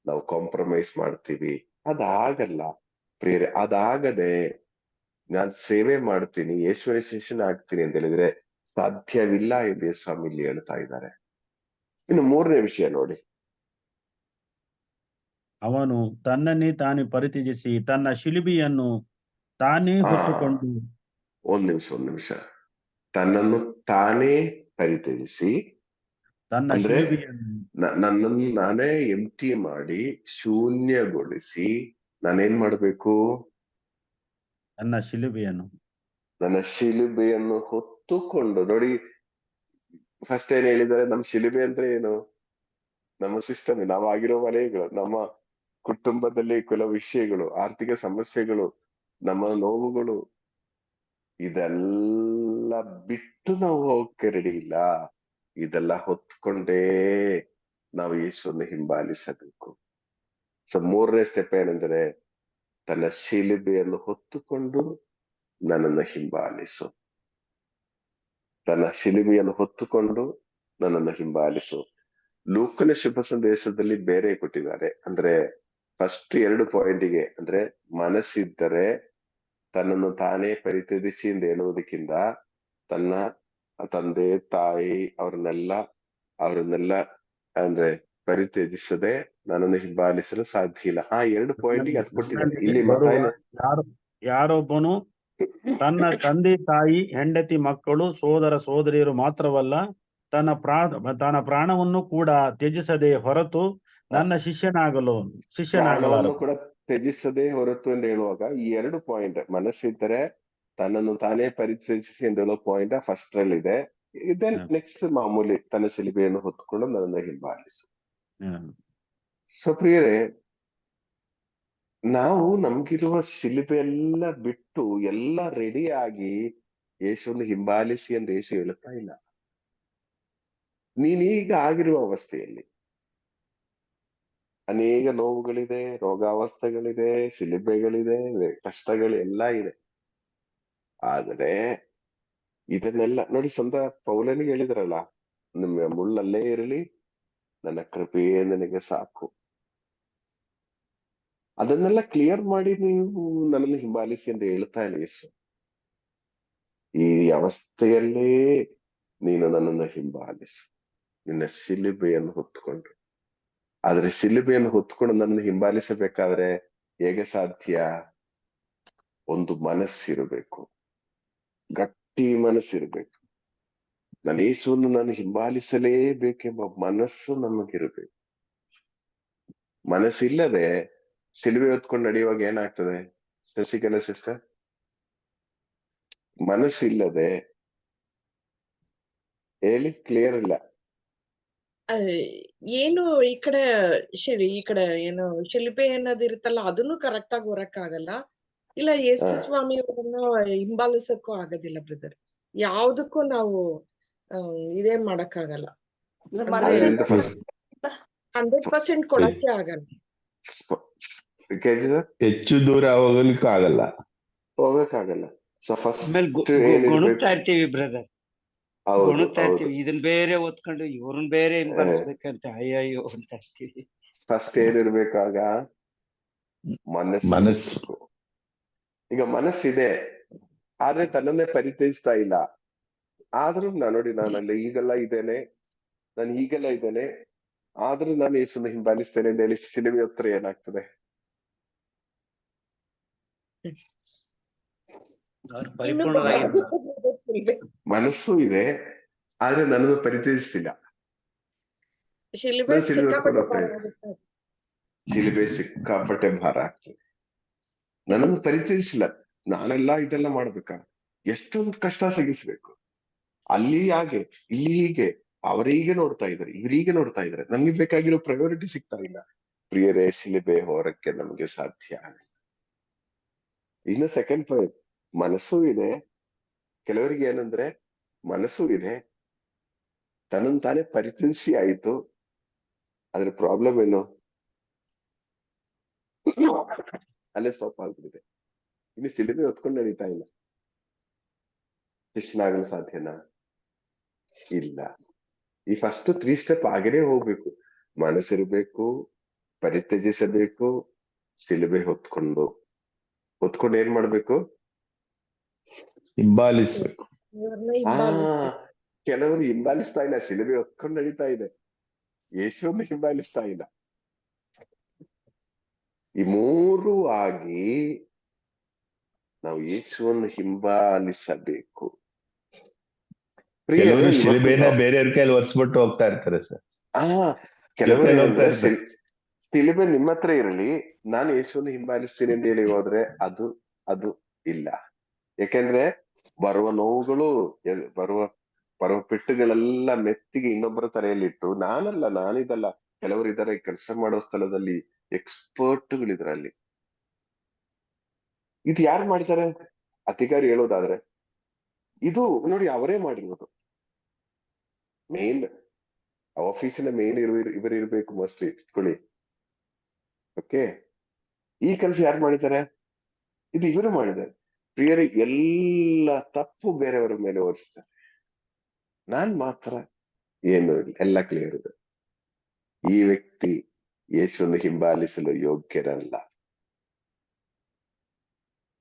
ನಾವು ಕಾಂಪ್ರಮೈಸ್ ಮಾಡ್ತೀವಿ. ಅದಾಗಲ್ಲ ಪ್ರಿಯರೇ. ಅದಾಗದೆ ನಾನ್ ಸೇವೆ ಮಾಡ್ತೀನಿ, ಯೇಸುವಿನ ಶಿಷ್ಯನ ಆಗ್ತೀನಿ ಅಂತ ಹೇಳಿದ್ರೆ ಸಾಧ್ಯವಿಲ್ಲ ಎಂದು ಸ್ವಾಮಿ ಇಲ್ಲಿ ಹೇಳ್ತಾ ಇದ್ದಾರೆ. ಇನ್ನು 3ನೇ ವಿಷಯ ನೋಡಿ, ಅವನು ತನ್ನನ್ನೇ ತಾನೇ ಪರಿತ್ಯಜಿಸಿ ತನ್ನ ಶಿಲುಬೆಯನ್ನು ತಾನೇ ಹೊತ್ತುಕೊಂಡು. ಒಂದ್ ನಿಮಿಷ. ತನ್ನನ್ನು ತಾನೇ ಪರಿತ್ಯಜಿಸಿ ತನ್ನ ಅಂದ್ರೆ ಶಿಲುಬೆಯನ್ನು ನನ್ನನ್ನು ನಾನೇ ಎಂಟಿ ಮಾಡಿ ಶೂನ್ಯಗೊಳಿಸಿ ನಾನೇನ್ ಮಾಡ್ಬೇಕು? ನನ್ನ ಶಿಲುಬೆಯನ್ನು ಹೊತ್ತುಕೊಂಡು. ನೋಡಿ, ಫಸ್ಟ್ ಏನ್ ಹೇಳಿದ್ದಾರೆ? ನಮ್ ಶಿಲುಬೆ ಅಂದ್ರೆ ಏನು? ನಮ್ಮ ಸಿಸ್ಟಮ್, ನಾವಾಗಿರೋ ಮನೆಗಳು, ನಮ್ಮ ಕುಟುಂಬದಲ್ಲಿ ಕೆಲವು ವಿಷಯಗಳು, ಆರ್ಥಿಕ ಸಮಸ್ಯೆಗಳು, ನಮ್ಮ ನೋವುಗಳು, ಇದೆಲ್ಲ ಬಿಟ್ಟು ನಾವು ಹೋಗಕ್ಕೆ ರೆಡಿ ಇಲ್ಲ. ಇದೆಲ್ಲ ಹೊತ್ಕೊಂಡೇ ನಾವು ಯೇಸುವನ್ನು ಹಿಂಬಾಲಿಸಬೇಕು. ಸೊ 3ನೇ ಸ್ಟೆಪ್ ಏನಂದ್ರೆ, ತನ್ನ ಶಿಲುಬೆಯನ್ನು ಹೊತ್ತುಕೊಂಡು ನನ್ನನ್ನು ಹಿಂಬಾಲಿಸು. ತನ್ನ ಶಿಲುಬೆಯನ್ನು ಹೊತ್ತುಕೊಂಡು ನನ್ನನ್ನು ಹಿಂಬಾಲಿಸು. ಲೂಕನ ಶುಭ ಸಂದೇಶದಲ್ಲಿ ಬೇರೆ ಕೊಟ್ಟಿದ್ದಾರೆ. ಅಂದ್ರೆ ಫಸ್ಟ್ 2 ಪಾಯಿಂಟಿಗೆ, ಅಂದ್ರೆ ಮನಸ್ಸಿದ್ದರೆ ತನ್ನನ್ನು ತಾನೇ ಪರಿತ್ಯಜಿಸಿ ಎಂದು ಹೇಳುವುದಕ್ಕಿಂತ ತನ್ನ ತಂದೆ ತಾಯಿ ಅವ್ರನ್ನೆಲ್ಲ ಅಂದ್ರೆ ಪರಿತ್ಯಜಿಸದೆ ನನ್ನನ್ನು ಹಿಂಬಾಲಿಸಲು ಸಾಧ್ಯ ಇಲ್ಲ. ಆ 2 ಪಾಯಿಂಟಿಗೆ ಅದು ಕೊಟ್ಟಿದ್ದಾರೆ. ಇಲ್ಲಿ ಯಾರೊಬ್ಬನು ತನ್ನ ತಂದೆ ತಾಯಿ, ಹೆಂಡತಿ, ಮಕ್ಕಳು, ಸೋದರ ಸೋದರಿಯರು ಮಾತ್ರವಲ್ಲ, ತನ್ನ ಪ್ರಾಣವನ್ನು ಕೂಡ ತ್ಯಜಿಸದೆ ಹೊರತು ನನ್ನ ಶಿಷ್ಯನಾಗಲಾರನು. ಕೂಡ ತ್ಯಜಿಸದೆ ಹೊರತು ಎಂದು ಹೇಳುವಾಗ ಈ 2 ಪಾಯಿಂಟ್, ಮನಸ್ಸಿದ್ದರೆ ತನ್ನನ್ನು ತಾನೇ ಪರಿತ್ಯಜಿಸಿ ಎಂದು ಹೇಳೋ ಪಾಯಿಂಟ್ ಫಸ್ಟ್ ರಲ್ಲಿ ಇದೆ. ಇದನ್ ನೆಕ್ಸ್ಟ್ ಮಾಮೂಲಿ ತನ್ನ ಶಿಲುಬೆಯನ್ನು ಹೊತ್ತುಕೊಂಡು ನನ್ನನ್ನು ಹಿಂಬಾಲಿಸು. ಸೊ ಪ್ರಿಯರೇ, ನಾವು ನಮ್ಗಿರುವ ಶಿಲುಬೆ ಎಲ್ಲ ಬಿಟ್ಟು ಎಲ್ಲ ರೆಡಿ ಆಗಿ ಯೇಸುವನ್ನು ಹಿಂಬಾಲಿಸಿ ಎಂದು ಯೇಸು ಹೇಳುತ್ತಾ ಇಲ್ಲ. ನೀನೀಗ ಆಗಿರುವ ಅವಸ್ಥೆಯಲ್ಲಿ ಅನೇಕ ನೋವುಗಳಿದೆ, ರೋಗಾವಸ್ಥೆಗಳಿದೆ, ಶಿಲುಬೆಗಳಿದೆ, ಕಷ್ಟಗಳೆಲ್ಲ ಇದೆ. ಆದರೆ ಇದನ್ನೆಲ್ಲ ನೋಡಿ, ಪೌಲನಿಗೆ ಹೇಳಿದ್ರಲ್ಲ, ನಿಮ್ಮ ಮುಳ್ಳಲ್ಲೇ ಇರಲಿ, ನನ್ನ ಕೃಪೆಯೇ ನನಗೆ ಸಾಕು. ಅದನ್ನೆಲ್ಲ ಕ್ಲಿಯರ್ ಮಾಡಿ ನೀವು ನನ್ನನ್ನು ಹಿಂಬಾಲಿಸಿ ಅಂತ ಹೇಳ್ತಾ ಇಲ್ಲ ಯೇಸು. ಈ ಅವಸ್ಥೆಯಲ್ಲೇ ನೀನು ನನ್ನನ್ನು ಹಿಂಬಾಲಿಸು, ನಿನ್ನ ಶಿಲುಬೆಯನ್ನು ಹೊತ್ತುಕೊಂಡು. ಆದ್ರೆ ಶಿಲುಬೆಯನ್ನು ಹೊತ್ಕೊಂಡು ನನ್ನನ್ನು ಹಿಂಬಾಲಿಸಬೇಕಾದ್ರೆ ಹೇಗೆ ಸಾಧ್ಯ? ಒಂದು ಮನಸ್ಸಿರಬೇಕು, ಗಟ್ಟಿ ಮನಸ್ಸಿರ್ಬೇಕು. ನನ್ನ ಯೇಸುವನ್ನು ನಾನು ಹಿಂಬಾಲಿಸಲೇಬೇಕೆಂಬ ಮನಸ್ಸು ನಮಗಿರ್ಬೇಕು. ಮನಸ್ಸಿಲ್ಲದೆ ಶಿಲುಬೆ ಹೊತ್ಕೊಂಡು ನಡೆಯುವಾಗ ಏನಾಗ್ತದೆ ಶಶಿಕಲಾ ಸಿಸ್ಟರ್? ಮನಸ್ಸಿಲ್ಲದೆ ಹೇಳಿ, ಕ್ಲಿಯರ್ ಇಲ್ಲ. ಏನು ಈ ಕಡೆ ಈ ಕಡೆ ಏನು ಶಿಲ್ಪೆ ಅನ್ನೋದು ಇರುತ್ತಲ್ಲ ಅದನ್ನು ಕರೆಕ್ಟ್ ಆಗಿ ಹೊರಕ್ಕಾಗಲ್ಲ, ಇಲ್ಲ ಯೇಸು ಸ್ವಾಮಿ ಅವರನ್ನ ಹಿಂಬಾಲಿಸಕ್ಕೂ ಆಗೋದಿಲ್ಲ ಬ್ರದರ್. ಯಾವ್ದಕ್ಕೂ ನಾವು ಇದೇ ಮಾಡಕ್ಕಾಗಲ್ಲ, 100% ಕೊಡಕ್ಕೆ ಆಗಲ್ಲ. ಹೆಚ್ಚು ದೂರ ಹೋಗ್ಲಿಕ್ಕೂ ಆಗಲ್ಲ, ಹೋಗಕ್ಕಾಗಲ್ಲ. ಸೊ ಫಸ್ಟ್ ಗುಣುತ್ತಾ ಇರ್ತೀವಿ ಬ್ರದರ್, ಗುಣುತ್ತಾ ಇರ್ತೀವಿ. ಇದನ್ ಬೇರೆ ಓದ್ಕೊಂಡು ಇವ್ರನ್ ಬೇರೆ ಹಿಂಬಾಲಿಸ್ಬೇಕಂತ ಅಯ್ಯಯ್ಯೋ ಅಂತ ಇರ್ತೀವಿ. ಫಸ್ಟ್ ಏನಿರ್ಬೇಕಾಗ ಮನಸ್ಸು. ಈಗ ಮನಸ್ಸಿದೆ ಆದ್ರೆ ತನ್ನನ್ನೇ ಪರಿಚಯಿಸ್ತಾ ಇಲ್ಲ. ಆದ್ರೂ ನೋಡಿ, ನಾನಲ್ಲಿ ಈಗೆಲ್ಲ ಇದ್ದೇನೆ, ನಾನು ಹೀಗೆಲ್ಲ ಇದ್ದೇನೆ, ಆದ್ರೂ ನಾನು ಯೇಸುನ ಹಿಂಬಾಲಿಸ್ತೇನೆ ಅಂತ ಹೇಳಿ ಶಿಲುಬೆ ಹತ್ರ ಏನಾಗ್ತದೆ? ಮನಸ್ಸು ಇದೆ ಆದ್ರೆ ನನ್ನನ್ನು ಪರಿಚಯಿಸ್ತಿಲ್ಲ. ಶಿಲುಬೆ ಸಿಕ್ಕಾಪಟ್ಟೆ ಭಾರ ಆಗ್ತದೆ, ನನ್ನನ್ನು ಪರಿಚಯಿಸಿಲ್ಲ. ನಾನೆಲ್ಲ ಇದೆಲ್ಲ ಮಾಡ್ಬೇಕಾ? ಎಷ್ಟೊಂದು ಕಷ್ಟ ಸಗಿಸ್ಬೇಕು. ಅಲ್ಲಿ ಹಾಗೆ, ಇಲ್ಲಿ ಹೀಗೆ, ಅವರೀಗೆ ನೋಡ್ತಾ ಇದ್ದಾರೆ, ಇವರೀಗೆ ನೋಡ್ತಾ ಇದ್ದಾರೆ, ನಮ್ಗೆ ಬೇಕಾಗಿರೋ ಪ್ರಯಾರಿಟಿ ಸಿಗ್ತಾ ಇಲ್ಲ. ಪ್ರಿಯರೇ, ಶಿಲುಬೆ ಹೊರಕ್ಕೆ ನಮ್ಗೆ ಸಾಧ್ಯ ಆಗಿಲ್ಲ. ಇನ್ನು ಸೆಕೆಂಡ್ ಪಾಯಿಂಟ್, ಮನಸ್ಸು ಇದೆ. ಕೆಲವರಿಗೆ ಏನಂದ್ರೆ ಮನಸ್ಸು ಇದೆ, ತನ್ನನ್ನು ತಾನೇ ಪರಿಚಯಿಸಿ ಆಯ್ತು, ಅದ್ರ ಪ್ರಾಬ್ಲಮ್ ಏನು? ಅಲ್ಲೇ ಸ್ಟಾಪ್ ಆಗ್ಬಿಟ್ಟಿದೆ. ಇನ್ನು ಶಿಲುಬೆ ಹೊತ್ಕೊಂಡು ನಡೀತಾ ಇಲ್ಲ. ಶಿಷ್ಯನಾಗಲು ಸಾಧ್ಯನಾ? ಇಲ್ಲ. ಈ ಫಸ್ಟ್ 3 ಸ್ಟೆಪ್ ಆಗೇ ಹೋಗ್ಬೇಕು. ಮನಸ್ಸಿರ್ಬೇಕು, ಪರಿತ್ಯಜಿಸಬೇಕು, ಶಿಲುಬೆ ಹೊತ್ಕೊಂಡು ಏನ್ ಮಾಡ್ಬೇಕು? ಹಿಂಬಾಲಿಸ್ಬೇಕು. ಕೆಲವರು ಹಿಂಬಾಲಿಸ್ತಾ ಇಲ್ಲ, ಶಿಲುಬೆ ಹೊತ್ಕೊಂಡು ನಡೀತಾ ಇದೆ, ಯೇಸುವನ್ನು ಹಿಂಬಾಲಿಸ್ತಾ ಇಲ್ಲ. ಈ ಮೂರು ಆಗಿ ನಾವು ಯೇಸುವನ್ನು ಹಿಂಬಾಲಿಸಬೇಕು. ಕೆಲವರು ಶಿಲುಬೆನ ಬೇರೆಯವ್ರ ಕೈಯಲ್ಲಿ ಒರೆಸ್ಬಿಟ್ಟು ಹೋಗ್ತಾ ಇರ್ತಾರೆ ಸರ್. ಕೆಲವರು ಶಿಲುಬೆ ನಿಮ್ಮ ಹತ್ರ ಇರಲಿ, ನಾನು ಯೇಸುವನ್ನು ಹಿಂಬಾಲಿಸ್ತೀನಿ ಅಂತ ಹೇಳಿ ಹೋದ್ರೆ ಅದು ಇಲ್ಲ. ಯಾಕೆಂದ್ರೆ ಬರುವ ನೋವುಗಳು, ಬರುವ ಪೆಟ್ಟುಗಳೆಲ್ಲ ಮೆತ್ತಿಗೆ ಇನ್ನೊಬ್ಬರ ತಲೆಯಲ್ಲಿಟ್ಟು, ನಾನಿದಲ್ಲ, ಕೆಲವರು ಇದ್ದಾರೆ ಕೆಲಸ ಮಾಡೋ ಸ್ಥಳದಲ್ಲಿ, ಎಕ್ಸ್ಪರ್ಟ್ಗಳಿದ್ರಲ್ಲಿ. ಇದು ಯಾರು ಮಾಡ್ತಾರೆ? ಅಧಿಕಾರಿ ಹೇಳೋದಾದ್ರೆ ಇದು ನೋಡಿ, ಅವರೇ ಮಾಡಿರೋದು. ಮೇನ್ ಆಫೀಸಿನ ಮೇನ್ ಇವರು ಇರ್ಬೇಕು ಮೋಸ್ಟ್ಲಿ, ಇಟ್ಕೊಳ್ಳಿ. ಓಕೆ, ಈ ಕೆಲಸ ಯಾರು ಮಾಡಿದ್ದಾರೆ? ಇದು ಇವರು ಮಾಡಿದ್ದಾರೆ. ಪ್ರಿಯರೇ, ಎಲ್ಲ ತಪ್ಪು ಬೇರೆಯವರ ಮೇಲೆ ಹೊರಿಸ್ತಾರೆ, ನಾನ್ ಮಾತ್ರ ಏನು ಇಲ್ಲ, ಎಲ್ಲ ಕ್ಲಿಯರ್ ಇದೆ. ಈ ವ್ಯಕ್ತಿ ಯೇಸುವನ್ನು ಹಿಂಬಾಲಿಸಲು ಯೋಗ್ಯರಲ್ಲ.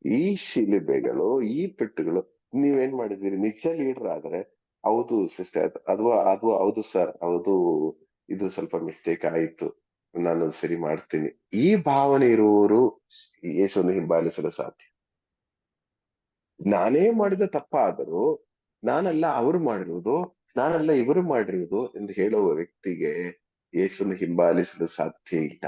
ಈ ಶಿಲುಬೆಗಳು, ಈ ಪೆಟ್ಟುಗಳು, ನೀವೇನ್ ಮಾಡಿದ್ದೀರಿ? ನಿಜ ಲೀಡರ್ ಆದ್ರೆ, ಹೌದು ಸಿಸ್ಟರ್, ಹೌದು ಸರ್, ಹೌದು, ಇದು ಸ್ವಲ್ಪ ಮಿಸ್ಟೇಕ್ ಆಯ್ತು, ನಾನು ಸರಿ ಮಾಡ್ತೀನಿ, ಈ ಭಾವನೆ ಇರುವವರು ಯೇಸುವನ್ನು ಹಿಂಬಾಲಿಸಲು ಸಾಧ್ಯ. ನಾನೇ ಮಾಡಿದ ತಪ್ಪಾದರೂ, ನಾನಲ್ಲ ಅವರು ಮಾಡಿರುವುದು, ನಾನಲ್ಲ ಇವರು ಮಾಡಿರುವುದು ಎಂದು ಹೇಳುವ ವ್ಯಕ್ತಿಗೆ ಯೇಸುವನ್ನು ಹಿಂಬಾಲಿಸಲು ಸಾಧ್ಯ ಇಲ್ಲ.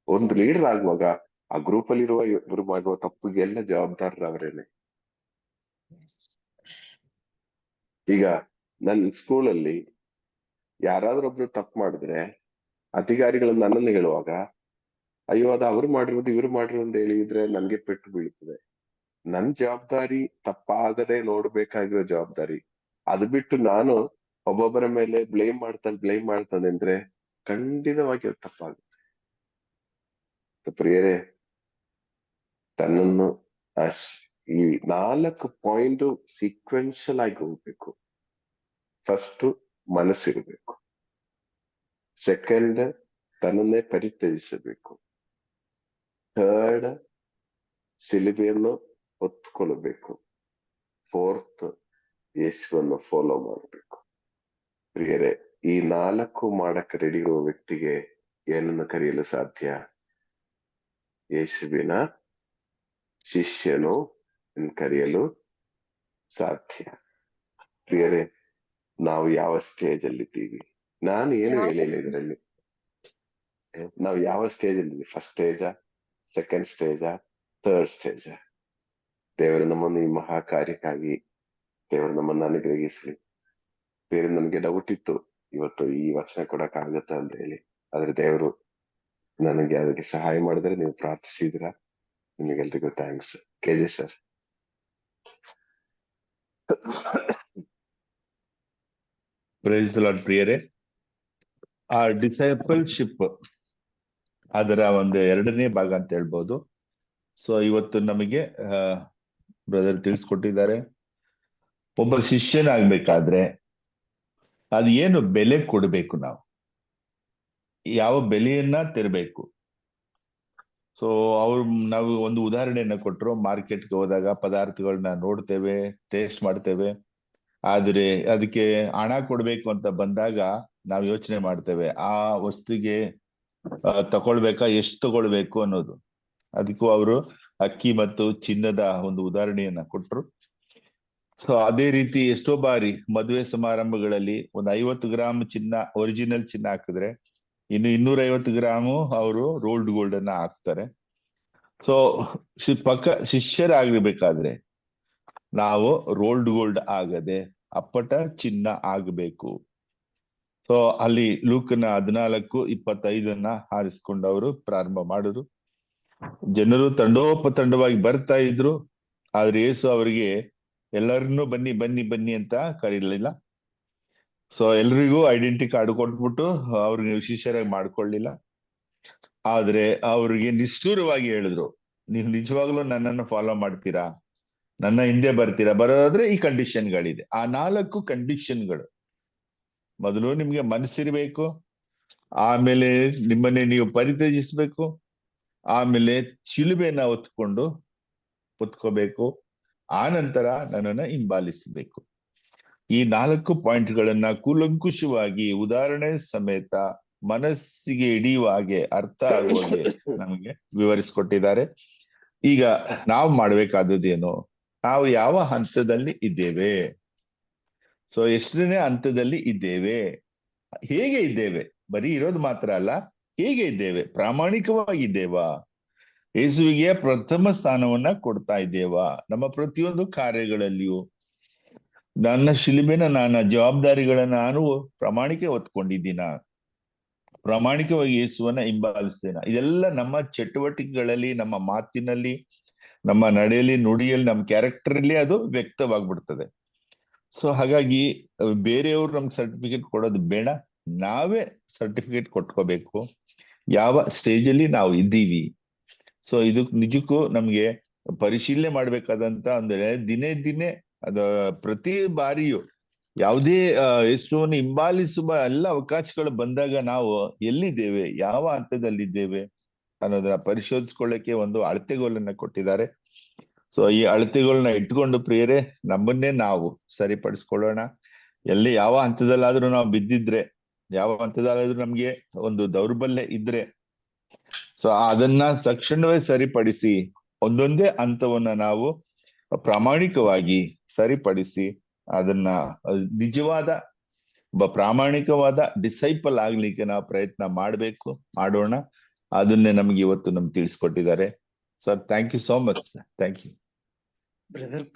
ಒಂದು ಲೀಡರ್ ಆಗುವಾಗ ಆ ಗ್ರೂಪ್ ಅಲ್ಲಿರುವ ಇವರು ಮಾಡುವ ತಪ್ಪಿಗೆ ಎಲ್ಲ ಜವಾಬ್ದಾರರವರೇನೆ. ಈಗ ನನ್ನ ಸ್ಕೂಲಲ್ಲಿ ಯಾರಾದ್ರೂ ಒಬ್ರು ತಪ್ಪು ಮಾಡಿದ್ರೆ, ಅಧಿಕಾರಿಗಳು ನನ್ನನ್ನು ಹೇಳುವಾಗ, ಅಯ್ಯೋ ಅದು ಅವ್ರು ಮಾಡಿರೋದು ಇವ್ರು ಮಾಡಿರೋದು ಅಂತ ಹೇಳಿದ್ರೆ ನನ್ಗೆ ಪೆಟ್ಟು ಬೀಳ್ತದೆ. ನನ್ ಜವಾಬ್ದಾರಿ ತಪ್ಪಾಗದೆ ನೋಡ್ಬೇಕಾಗಿರೋ ಜವಾಬ್ದಾರಿ. ಅದು ಬಿಟ್ಟು ನಾನು ಒಬ್ಬೊಬ್ಬರ ಮೇಲೆ ಬ್ಲೇಮ್ ಮಾಡ್ತಾನೆ ಅಂದ್ರೆ ಖಂಡಿತವಾಗಿ ಅದು ತಪ್ಪಾಗುತ್ತೆ. ಪ್ರಿಯರೇ, ತನ್ನನ್ನು ಈ 4 ಪಾಯಿಂಟ್ ಸೀಕ್ವೆನ್ಷಿಯಲ್ ಆಗಿ ಹೋಗ್ಬೇಕು. ಫಸ್ಟ್ ಮನಸ್ಸಿರ್ಬೇಕು, ಸೆಕೆಂಡ್, ತನ್ನನ್ನೇ ಪರಿತ್ಯಜಿಸಬೇಕು. ಥರ್ಡ್, ಶಿಲುಬೆಯನ್ನು ಹೊತ್ತುಕೊಳ್ಳಬೇಕು. ಫೋರ್ತ್, ಯೇಸುವನ್ನು ಫಾಲೋ ಮಾಡಬೇಕು. ಪ್ರಿಯರೇ, ಈ 4 ಮಾಡಕ್ಕೆ ರೆಡಿ ಇರುವ ವ್ಯಕ್ತಿಗೆ ಏನನ್ನು ಕರೆಯಲು ಸಾಧ್ಯ? ಯೇಸುವಿನ ಶಿಷ್ಯನು ಕರೆಯಲು ಸಾಧ್ಯ. ಪ್ರಿಯರೇ, ನಾವು ಯಾವ ಸ್ಟೇಜ್ ಅಲ್ಲಿ ಇದ್ದೀವಿ? ನಾನು ಏನು ಹೇಳಿಲ್ಲ ಇದರಲ್ಲಿ. ನಾವು ಯಾವ ಸ್ಟೇಜ್ ಅಲ್ಲಿ? ಫಸ್ಟ್ ಸ್ಟೇಜಾ, ಸೆಕೆಂಡ್ ಸ್ಟೇಜಾ, ಥರ್ಡ್ ಸ್ಟೇಜಾ? ದೇವರು ನಮ್ಮನ್ನು ಈ ಮಹಾ ಕಾರ್ಯಕ್ಕಾಗಿ ದೇವರು ನಮ್ಮನ್ನು ಅನುಗ್ರಹಿಸಲಿ. ಬೇರೆ ನನಗೆ ಡೌಟ್ ಇತ್ತು ಇವತ್ತು ಈ ವಚನ ಕೊಡಕ್ ಆಗತ್ತ ಅಂತ ಹೇಳಿ, ಆದ್ರೆ ದೇವರು ನನಗೆ ಅದಕ್ಕೆ ಸಹಾಯ ಮಾಡಿದ್ರೆ ನೀವು ಪ್ರಾರ್ಥಿಸಿದ್ರ. ನಿಮಗೆಲ್ರಿಗೂ thanks. KJ sir. Praise the lord. ಪ್ರಿಯರೇ, ಆ ಡಿಸೈಪಲ್ಶಿಪ್ ಅದರ ಒಂದು 2ನೇ ಭಾಗ ಅಂತ ಹೇಳ್ಬೋದು. ಸೊ ಇವತ್ತು ನಮಗೆ ಬ್ರದರ್ ತಿಳಿಸ್ಕೊಟ್ಟಿದ್ದಾರೆ, ಒಬ್ಬ ಶಿಷ್ಯನಾಗ್ಬೇಕಾದ್ರೆ ಅದು ಏನು ಬೆಲೆ ಕೊಡ್ಬೇಕು, ಯಾವ ಬೆಲೆಯನ್ನ ತೆರಬೇಕು. ಸೊ ನಾವು ಒಂದು ಉದಾಹರಣೆಯನ್ನ ಕೊಟ್ಟರು. ಮಾರ್ಕೆಟ್ಗೆ ಹೋದಾಗ ಪದಾರ್ಥಗಳನ್ನ ನೋಡ್ತೇವೆ, ಟೇಸ್ಟ್ ಮಾಡ್ತೇವೆ, ಆದ್ರೆ ಅದಕ್ಕೆ ಹಣ ಕೊಡ್ಬೇಕು ಅಂತ ಬಂದಾಗ ನಾವು ಯೋಚನೆ ಮಾಡ್ತೇವೆ ಆ ವಸ್ತುಗೆ ತಗೊಳ್ಬೇಕಾ, ಎಷ್ಟು ತಗೊಳ್ಬೇಕು ಅನ್ನೋದು. ಅದಕ್ಕೂ ಅವರು ಅಕ್ಕಿ ಮತ್ತು ಚಿನ್ನದ ಒಂದು ಉದಾಹರಣೆಯನ್ನ ಕೊಟ್ರು. ಸೊ ಅದೇ ರೀತಿ ಎಷ್ಟೋ ಬಾರಿ ಮದುವೆ ಸಮಾರಂಭಗಳಲ್ಲಿ ಒಂದು 50 ಗ್ರಾಮ್ ಚಿನ್ನ, ಒರಿಜಿನಲ್ ಚಿನ್ನ ಹಾಕಿದ್ರೆ ಇನ್ನು 250 ಗ್ರಾಮು ಅವರು ರೋಲ್ಡ್ ಗೋಲ್ಡ್ ಅನ್ನ ಹಾಕ್ತಾರೆ. ಸೊ ಶಿಷ್ಯರಾಗಬೇಕಾದ್ರೆ ನಾವು ರೋಲ್ಡ್ ಗೋಲ್ಡ್ ಆಗದೆ ಅಪ್ಪಟ ಚಿನ್ನ ಆಗಬೇಕು. ಸೊ ಅಲ್ಲಿ ಲೂಕನ 14:25 ಆರಿಸ್ಕೊಂಡು ಅವರು ಪ್ರಾರಂಭ ಮಾಡಿದ್ರು. ಜನರು ತಂಡೋಪತಂಡವಾಗಿ ಬರ್ತಾ ಇದ್ರು, ಆದ್ರೆ ಯೇಸು ಅವರಿಗೆ ಎಲ್ಲರನ್ನೂ ಬನ್ನಿ ಬನ್ನಿ ಬನ್ನಿ ಅಂತ ಕರೀಲಿಲ್ಲ. ಸೊ ಎಲ್ರಿಗೂ ಐಡೆಂಟಿ ಕಾರ್ಡ್ ಕೊಟ್ಬಿಟ್ಟು ಅವ್ರಿಗೆ ಶಿಷ್ಯರಾಗಿ ಮಾಡ್ಕೊಳ್ಳಿಲ್ಲ. ಆದ್ರೆ ಅವ್ರಿಗೆ ನಿಷ್ಠೂರವಾಗಿ ಹೇಳಿದ್ರು, ನೀವು ನಿಜವಾಗ್ಲೂ ನನ್ನನ್ನು ಫಾಲೋ ಮಾಡ್ತೀರಾ, ನನ್ನ ಹಿಂದೆ ಬರ್ತೀರಾ, ಬರೋದಾದ್ರೆ ಈ ಕಂಡೀಷನ್ಗಳಿದೆ. ಆ 4 ಕಂಡೀಷನ್ಗಳು, ಮೊದಲು ನಿಮ್ಗೆ ಮನಸ್ಸಿರ್ಬೇಕು, ಆಮೇಲೆ ನಿಮ್ಮನ್ನೇ ನೀವು ಪರಿತ್ಯಜಿಸ್ಬೇಕು, ಆಮೇಲೆ ಶಿಲುಬೆನ ಹೊತ್ಕೋಬೇಕು, ಆ ನಂತರ ನನ್ನನ್ನ ಹಿಂಬಾಲಿಸಬೇಕು. ಈ 4 ಪಾಯಿಂಟ್ಗಳನ್ನ ಕೂಲಂಕುಷವಾಗಿ ಉದಾಹರಣೆ ಸಮೇತ ಮನಸ್ಸಿಗೆ ಹಿಡಿಯುವ ಹಾಗೆ, ಅರ್ಥ ಆಗುವ ಹಾಗೆ ನಮಗೆ ವಿವರಿಸ್ಕೊಟ್ಟಿದ್ದಾರೆ. ಈಗ ನಾವು ಮಾಡ್ಬೇಕಾದದ್ದೇನು? ನಾವು ಯಾವ ಹಂತದಲ್ಲಿ ಇದ್ದೇವೆ? ಸೊ ಎಷ್ಟನೇ ಹಂತದಲ್ಲಿ ಇದ್ದೇವೆ? ಹೇಗೆ ಇದ್ದೇವೆ? ಬರೀ ಇರೋದು ಮಾತ್ರ ಅಲ್ಲ, ಹೇಗೆ ಇದ್ದೇವೆ? ಪ್ರಾಮಾಣಿಕವಾಗಿದ್ದೇವಾ? ಯೇಸುವಿಗೆ ಪ್ರಥಮ ಸ್ಥಾನವನ್ನ ಕೊಡ್ತಾ ಇದ್ದೇವಾ? ನಮ್ಮ ಪ್ರತಿಯೊಂದು ಕಾರ್ಯಗಳಲ್ಲಿಯೂ ನನ್ನ ಶಿಲುಬೆನ, ನನ್ನ ಜವಾಬ್ದಾರಿಗಳನ್ನ ನಾನು ಪ್ರಾಮಾಣಿಕ ಹೊತ್ಕೊಂಡಿದ್ದೀನ? ಪ್ರಾಮಾಣಿಕವಾಗಿ ಯೇಸುವನ್ನ ಹಿಂಬಾಲಿಸ್ತೇನ? ಇದೆಲ್ಲ ನಮ್ಮ ಚಟುವಟಿಕೆಗಳಲ್ಲಿ, ನಮ್ಮ ಮಾತಿನಲ್ಲಿ, ನಮ್ಮ ನಡೆಯಲ್ಲಿ, ನುಡಿಯಲ್ಲಿ, ನಮ್ಮ ಕ್ಯಾರೆಕ್ಟರ್ ಅಲ್ಲಿ ಅದು ವ್ಯಕ್ತವಾಗ್ಬಿಡ್ತದೆ. ಸೊ ಹಾಗಾಗಿ ಬೇರೆಯವರು ನಮ್ಗೆ ಸರ್ಟಿಫಿಕೇಟ್ ಕೊಡೋದು ಬೇಡ, ನಾವೇ ಸರ್ಟಿಫಿಕೇಟ್ ಕೊಟ್ಕೋಬೇಕು ಯಾವ ಸ್ಟೇಜ್ ಅಲ್ಲಿ ನಾವು ಇದ್ದೀವಿ. ಸೊ ಇದು ನಿಜಕ್ಕೂ ನಮ್ಗೆ ಪರಿಶೀಲನೆ ಮಾಡ್ಬೇಕಾದಂತ ಅಂದ್ರೆ ದಿನೇ ಅದ ಪ್ರತಿ ಬಾರಿಯೂ ಯಾವುದೇ ಯೇಸುವನ್ನು ಹಿಂಬಾಲಿಸುವ ಎಲ್ಲ ಅವಕಾಶಗಳು ಬಂದಾಗ ನಾವು ಎಲ್ಲಿದ್ದೇವೆ, ಯಾವ ಹಂತದಲ್ಲಿದ್ದೇವೆ ಅನ್ನೋದನ್ನ ಪರಿಶೋಧಿಸ್ಕೊಳ್ಳಕ್ಕೆ ಒಂದು ಅಳತೆಗೋಲನ್ನ ಕೊಟ್ಟಿದ್ದಾರೆ. ಸೊ ಈ ಅಳತೆಗಳನ್ನ ಇಟ್ಕೊಂಡು ಪ್ರಿಯರೇ, ನಮ್ಮನ್ನೇ ನಾವು ಸರಿಪಡಿಸ್ಕೊಳ್ಳೋಣ. ಎಲ್ಲಿ ಯಾವ ಹಂತದಲ್ಲಾದ್ರೂ ನಾವು ಬಿದ್ದಿದ್ರೆ, ಯಾವ ಹಂತದಲ್ಲಾದ್ರೂ ನಮ್ಗೆ ಒಂದು ದೌರ್ಬಲ್ಯ ಇದ್ರೆ, ಸೊ ಅದನ್ನ ತಕ್ಷಣವೇ ಸರಿಪಡಿಸಿ ಒಂದೊಂದೇ ಹಂತವನ್ನ ನಾವು ಪ್ರಾಮಾಣಿಕವಾಗಿ ಸರಿಪಡಿಸಿ ಅದನ್ನ ನಿಜವಾದ ಪ್ರಾಮಾಣಿಕವಾದ ಡಿಸೈಪಲ್ ಆಗ್ಲಿಕ್ಕೆ ನಾವು ಪ್ರಯತ್ನ ಮಾಡೋಣ. ಅದನ್ನೇ ನಮ್ಗೆ ಇವತ್ತು ನಮ್ಗೆ ತಿಳಿಸ್ಕೊಟ್ಟಿದ್ದಾರೆ. Sir, thank you so much. Thank you. Brother